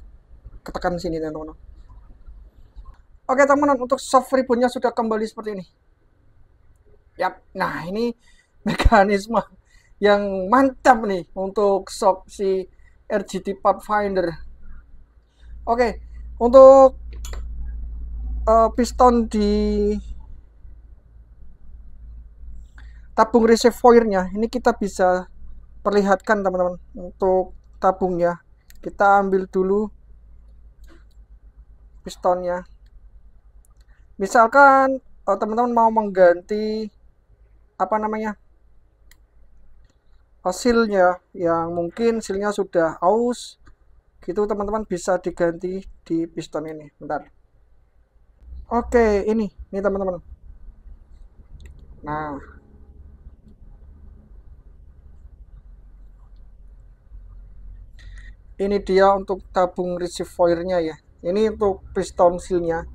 ketekan sini teman-teman. Oke teman-teman, untuk soft reboundnya sudah kembali seperti ini. Yap, nah ini mekanisme yang mantap nih untuk shock si RGT Pathfinder. Oke, untuk piston di tabung reservoirnya ini kita bisa perlihatkan teman-teman. Untuk tabungnya kita ambil dulu pistonnya. Misalkan teman-teman mau mengganti hasilnya yang mungkin silnya sudah aus gitu, teman-teman bisa diganti di piston ini. Bentar. Oke, ini teman-teman. Nah, ini dia untuk tabung reservoirnya ya. Ini untuk piston sealnya.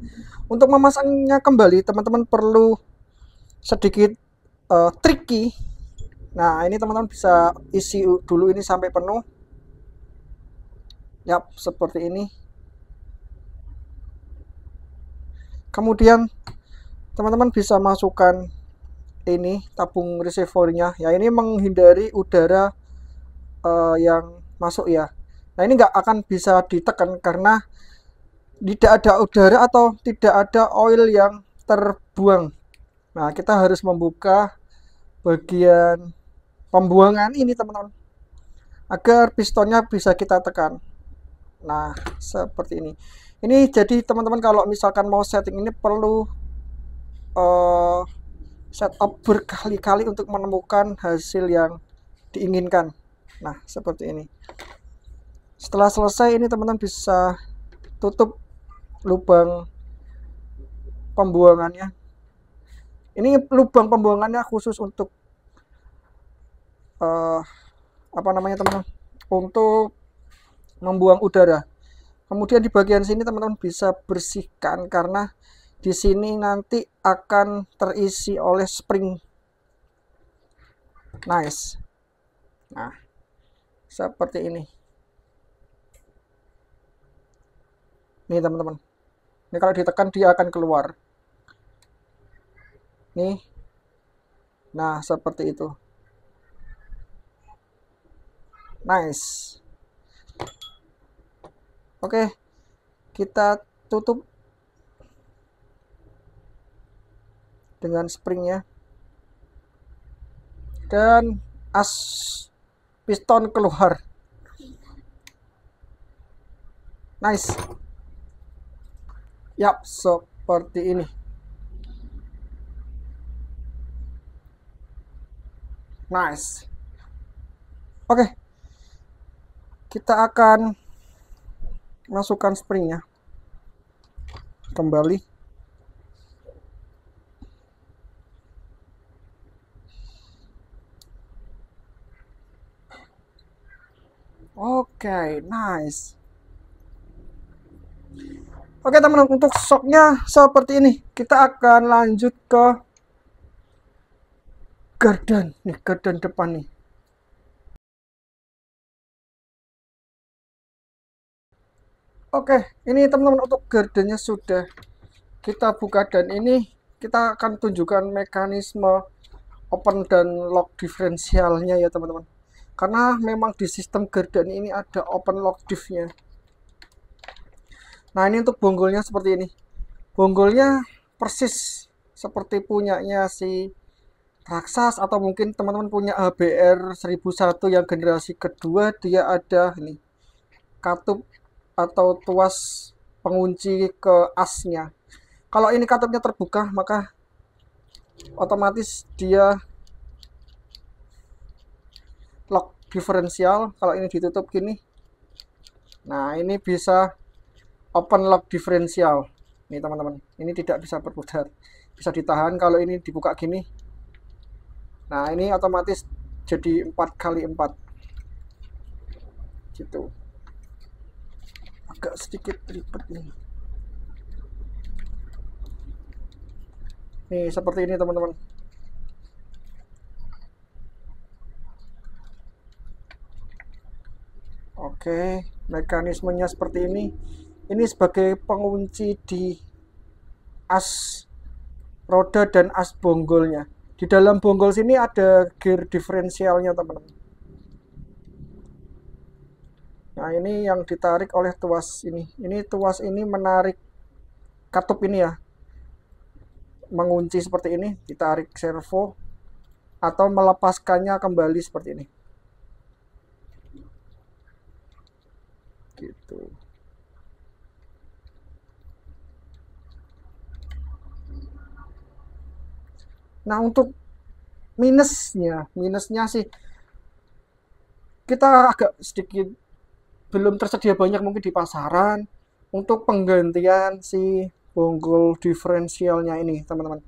Untuk memasangnya kembali teman-teman perlu sedikit tricky. Nah, ini teman-teman bisa isi dulu ini sampai penuh. Yap, seperti ini. Kemudian teman-teman bisa masukkan ini tabung reservoirnya ya, ini menghindari udara yang masuk ya. Nah, ini nggak akan bisa ditekan karena tidak ada udara atau tidak ada oil yang terbuang. Nah, kita harus membuka bagian pembuangan ini teman-teman agar pistonnya bisa kita tekan. Nah, seperti ini. Ini jadi teman-teman kalau misalkan mau setting ini perlu setup berkali-kali untuk menemukan hasil yang diinginkan. Nah, seperti ini. Setelah selesai ini teman-teman bisa tutup lubang pembuangannya. Ini lubang pembuangannya khusus untuk teman-teman, untuk membuang udara. Kemudian di bagian sini teman-teman bisa bersihkan karena di sini nanti akan terisi oleh spring. Nice. Nah, seperti ini. Nih teman-teman. Ini kalau ditekan dia akan keluar. Nih. Nah, seperti itu. Nice. Oke. Kita tutup dengan springnya. Dan as piston keluar. Nice. Yap, seperti ini. Nice. Oke. Kita akan masukkan springnya kembali. Oke, nice. Oke teman-teman, untuk shocknya seperti ini. Kita akan lanjut ke gardan nih, gardan depan nih. Oke, ini teman-teman untuk gardannya sudah kita buka dan ini kita akan tunjukkan mekanisme open dan lock diferensialnya ya teman-teman. karena memang di sistem Garden ini ada open lock diff-nya. Nah, ini untuk bonggolnya seperti ini. Bonggolnya persis seperti punyanya si Traxxas, atau mungkin teman-teman punya HBR 1001 yang generasi kedua, dia ada ini katup atau tuas pengunci ke asnya. Kalau ini katupnya terbuka, maka otomatis dia lock diferensial. Kalau ini ditutup gini, nah ini bisa open lock diferensial. Nih teman-teman, ini tidak bisa berputar, bisa ditahan. Kalau ini dibuka gini, nah ini otomatis jadi 4x4 gitu. Agak sedikit ribet nih. Nih seperti ini teman-teman. Oke, mekanismenya seperti ini. Ini sebagai pengunci di as roda dan as bonggolnya. Di dalam bonggol sini ada gear diferensialnya teman-teman. Nah, ini yang ditarik oleh tuas ini. Ini tuas ini menarik katup ini ya, mengunci seperti ini, ditarik servo atau melepaskannya kembali seperti ini. Gitu. Nah, untuk minusnya sih kita agak sedikit belum tersedia banyak mungkin di pasaran untuk penggantian si bonggol diferensialnya ini teman-teman.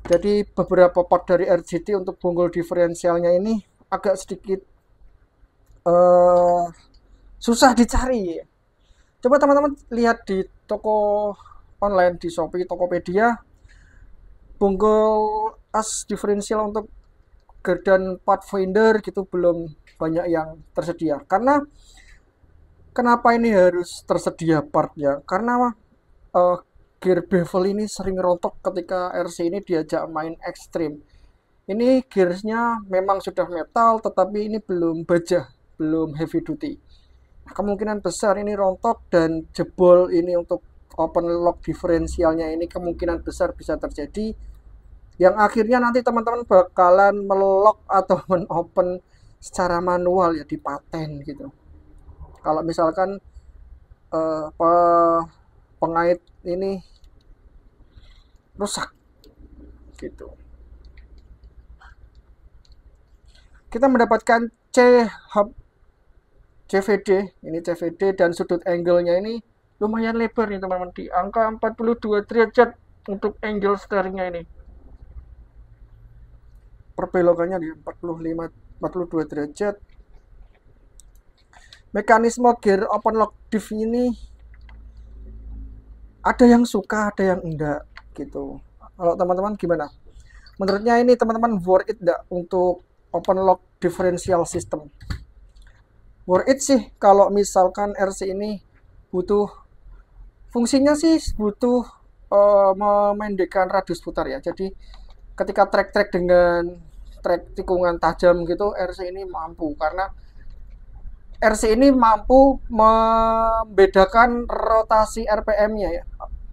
Jadi beberapa part dari RGT untuk bonggol diferensialnya ini agak sedikit susah dicari. Coba teman-teman lihat di toko online, di Shopee, Tokopedia, bonggol as diferensial untuk Garden Pathfinder gitu belum banyak yang tersedia. Karena kenapa ini harus tersedia partnya? Karena gear bevel ini sering rontok ketika RC ini diajak main ekstrim. Ini gearsnya memang sudah metal, tetapi ini belum baja, belum heavy duty. Nah, kemungkinan besar ini rontok dan jebol ini untuk open lock diferensialnya ini kemungkinan besar bisa terjadi. Yang akhirnya nanti teman-teman bakalan melock atau men-open secara manual ya di paten gitu. Kalau misalkan pengait ini rusak gitu. Kita mendapatkan CVD, ini CVD dan sudut angle-nya ini lumayan lebar nih teman-teman, di angka 42 derajat untuk angle steeringnya ini. Perbelokannya di 42 derajat. Mekanisme gear open lock diff ini ada yang suka, ada yang enggak gitu. Kalau teman-teman gimana? Menurutnya ini teman-teman worth it enggak untuk open lock differential system? Worth it sih kalau misalkan RC ini butuh fungsinya sih butuh memendekkan radius putar ya. Jadi ketika trek-trek dengan trek tikungan tajam gitu, RC ini mampu, karena RC ini mampu membedakan rotasi RPM-nya ya,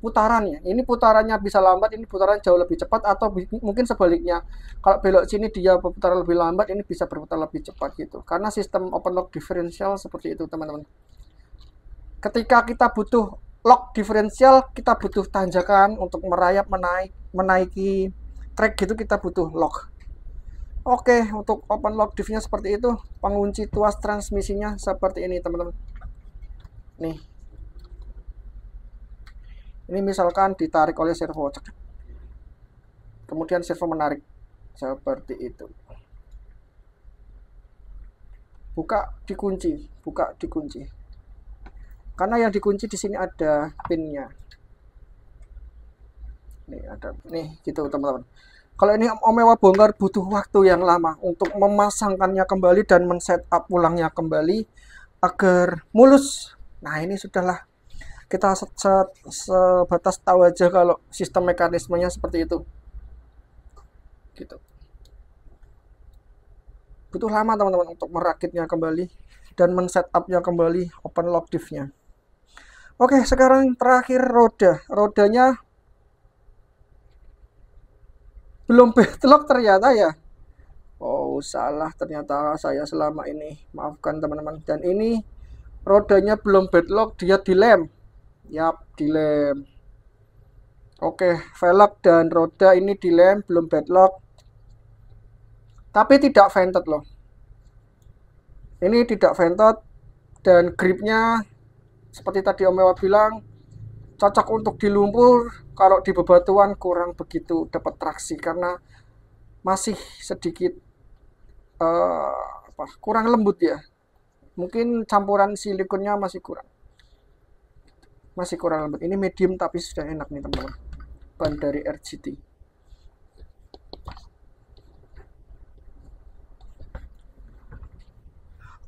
putarannya. Ini putarannya bisa lambat, ini putaran jauh lebih cepat, atau mungkin sebaliknya. Kalau belok sini dia berputar lebih lambat, ini bisa berputar lebih cepat gitu. Karena sistem open lock diferensial seperti itu, teman-teman. Ketika kita butuh lock diferensial, kita butuh tanjakan untuk merayap menaiki trek gitu, kita butuh lock. Oke, untuk open lock diff-nya seperti itu. Pengunci tuas transmisinya seperti ini, teman-teman. Nih. Ini misalkan ditarik oleh servo. Kemudian servo menarik. Seperti itu. Buka, dikunci. Buka, dikunci. Karena yang dikunci di sini ada pinnya. Nih, ada. Nih, gitu, teman-teman. Kalau ini Omewa bongkar butuh waktu yang lama untuk memasangkannya kembali dan men-setup ulangnya kembali agar mulus. Nah, ini sudahlah. Kita sebatas tahu aja kalau sistem mekanismenya seperti itu. Gitu. butuh lama teman-teman untuk merakitnya kembali dan men-setupnya kembali open lock diff-nya. Oke, sekarang terakhir rodanya belum bedlock ternyata ya. Oh, salah ternyata saya selama ini. Maafkan teman-teman. Dan ini rodanya belum bedlock, dia dilem. Yap, dilem. Oke, velg dan roda ini dilem, belum bedlock. Tapi tidak vented loh. Ini tidak vented dan gripnya seperti tadi Om Ewa bilang cocok untuk di lumpur. Kalau di bebatuan kurang begitu dapat traksi karena masih sedikit kurang lembut ya. Mungkin campuran silikonnya masih kurang lembut. Ini medium tapi sudah enak nih teman-teman. Ban dari RGT.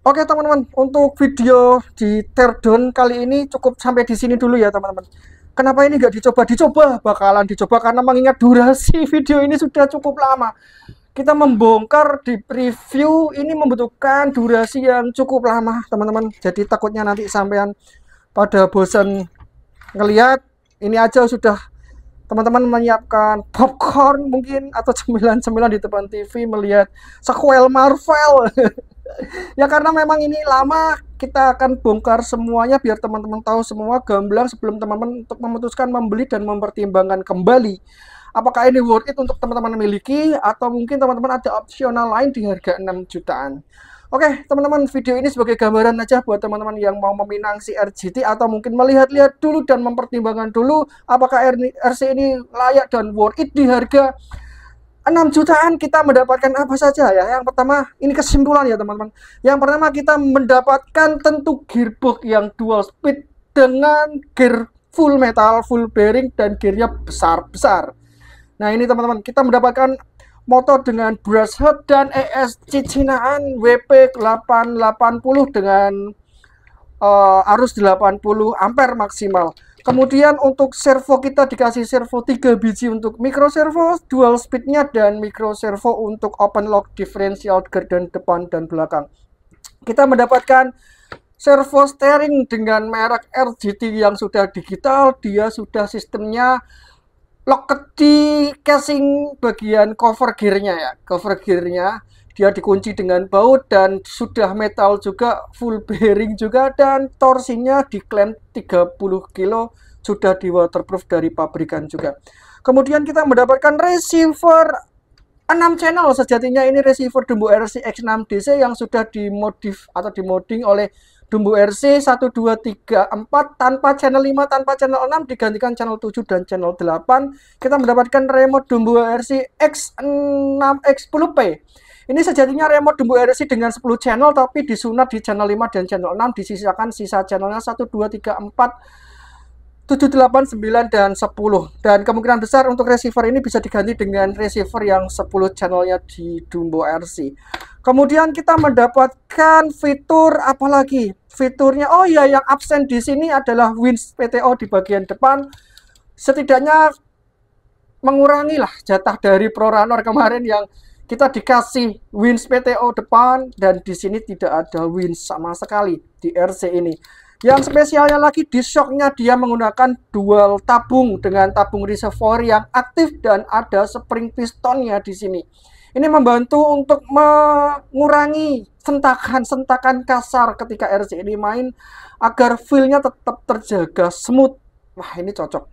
Oke teman-teman, untuk video di teardown kali ini cukup sampai di sini dulu ya teman-teman. Kenapa ini nggak dicoba? Dicoba, bakalan dicoba karena mengingat durasi video ini sudah cukup lama. Kita membongkar di preview ini membutuhkan durasi yang cukup lama teman-teman. Jadi takutnya nanti sampean pada bosan ngelihat. Ini aja sudah teman-teman menyiapkan popcorn mungkin atau cemilan-cemilan di depan TV melihat sequel Marvel. Ya karena memang ini lama, kita akan bongkar semuanya biar teman-teman tahu semua gamblang sebelum teman-teman untuk memutuskan membeli dan mempertimbangkan kembali apakah ini worth it untuk teman-teman miliki atau mungkin teman-teman ada opsional lain di harga 6 jutaan. Oke teman-teman, video ini sebagai gambaran aja buat teman-teman yang mau meminang si RGT atau mungkin melihat-lihat dulu dan mempertimbangkan dulu apakah RC ini layak dan worth it di harga 6 jutaan. Kita mendapatkan apa saja ya. Yang pertama, ini kesimpulan ya teman-teman. Yang pertama kita mendapatkan tentu gearbox yang dual speed dengan gear full metal, full bearing dan gearnya besar-besar. Nah ini teman-teman, kita mendapatkan motor dengan brush head dan ES cicinaan WP 880 dengan arus 80 ampere maksimal. Kemudian untuk servo kita dikasih servo 3 biji untuk micro servo, dual speednya dan micro servo untuk open lock differential gardan depan dan belakang. Kita mendapatkan servo steering dengan merek RGT yang sudah digital, dia sudah sistemnya locket di casing bagian cover gearnya ya. Cover gearnya dia dikunci dengan baut dan sudah metal juga, full bearing juga, dan torsinya diklaim 30 kilo, sudah di waterproof dari pabrikan juga. Kemudian kita mendapatkan receiver 6 channel, sejatinya ini receiver Dumbo RC X6DC yang sudah dimodif atau dimoding oleh Dumbo RC 1, 2, 3, 4 tanpa channel 5, tanpa channel 6, digantikan channel 7 dan channel 8. Kita mendapatkan remote Dumbo RC X6X10P. Ini sejatinya remote Dumbo RC dengan 10 channel tapi disunat di channel 5 dan channel 6, disisakan sisa channelnya 1, 2, 3, 4, 7, 8, 9, dan 10. Dan kemungkinan besar untuk receiver ini bisa diganti dengan receiver yang 10 channelnya di Dumbo RC. Kemudian kita mendapatkan fitur apa lagi? Fiturnya, oh ya, yang absen di sini adalah winch PTO di bagian depan. Setidaknya mengurangi lah jatah dari Pro Runner kemarin yang kita dikasih winch PTO depan dan di sini tidak ada winch sama sekali di RC ini. Yang spesialnya lagi di shocknya dia menggunakan dual tabung dengan tabung reservoir yang aktif dan ada spring pistonnya di sini. Ini membantu untuk mengurangi sentakan-sentakan kasar ketika RC ini main agar feel-nya tetap terjaga smooth. Wah, ini cocok.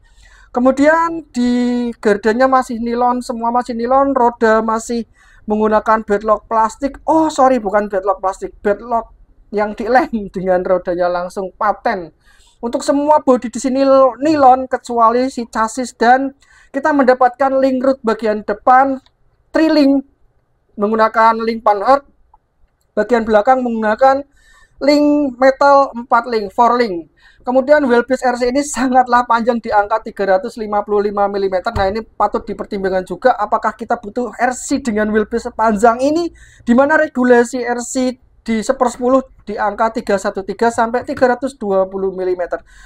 Kemudian di gardannya masih nilon, semua masih nilon, roda masih menggunakan bedlock plastik. Oh, sorry, bukan bedlock plastik, bedlock yang dilem dengan rodanya langsung paten. Untuk semua bodi di sini nilon kecuali si chassis, dan kita mendapatkan link root bagian depan tri-link menggunakan link panhard, bagian belakang menggunakan link metal 4 link, 4 link. Kemudian wheelbase RC ini sangatlah panjang di angka 355 mm. Nah ini patut dipertimbangkan juga apakah kita butuh RC dengan wheelbase sepanjang ini, dimana regulasi RC di 1/10 di angka 313 sampai 320 mm.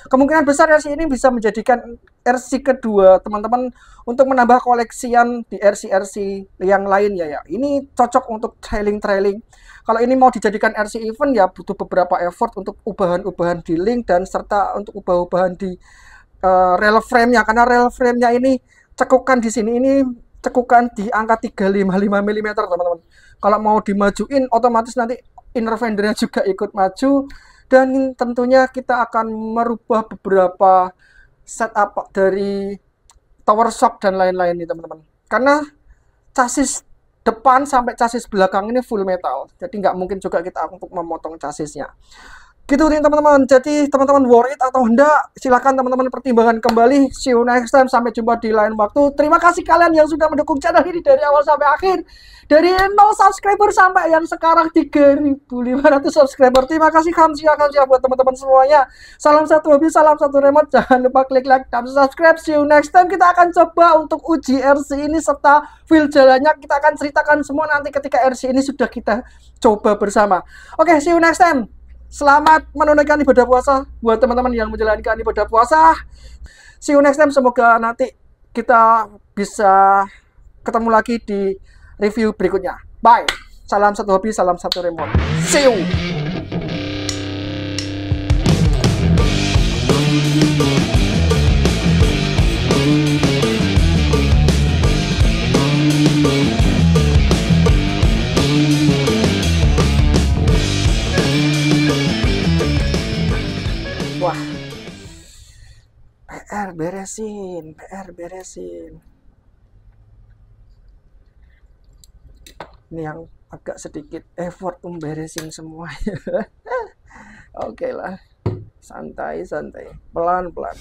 Kemungkinan besar RC ini bisa menjadikan RC kedua teman-teman untuk menambah koleksian di RC-RC yang lainnya ya. Ini cocok untuk trailing. Kalau ini mau dijadikan RC event ya butuh beberapa effort untuk ubahan-ubahan di link dan serta untuk ubah-ubahan di rail frame-nya, karena rail frame-nya ini cekukan di sini ini cekukan di angka 355 mm teman-teman. Kalau mau dimajuin otomatis nanti inner fendernya juga ikut maju, dan tentunya kita akan merubah beberapa setup dari tower shock dan lain-lain nih teman-teman, karena chassis depan sampai chassis belakang ini full metal, jadi nggak mungkin juga kita untuk memotong chassisnya. Gitu nih teman-teman. Jadi teman-teman worried atau enggak, silakan teman-teman pertimbangkan kembali. See you next time, sampai jumpa di lain waktu. Terima kasih kalian yang sudah mendukung channel ini dari awal sampai akhir, dari 0 subscriber sampai yang sekarang 3.500 subscriber. Terima kasih kamsia buat teman-teman semuanya. Salam satu hobi, salam satu remote. Jangan lupa klik like dan subscribe. See you next time. Kita akan coba untuk uji RC ini serta feel jalannya kita akan ceritakan semua nanti ketika RC ini sudah kita coba bersama. Oke, see you next time. Selamat menunaikan ibadah puasa buat teman-teman yang menjalankan ibadah puasa. See you next time. Semoga nanti kita bisa ketemu lagi di review berikutnya. Bye. Salam satu hobi, salam satu remote. See you. Wah, PR beresin. Ini yang agak sedikit effort beresin semuanya. Oke lah, santai, pelan-pelan.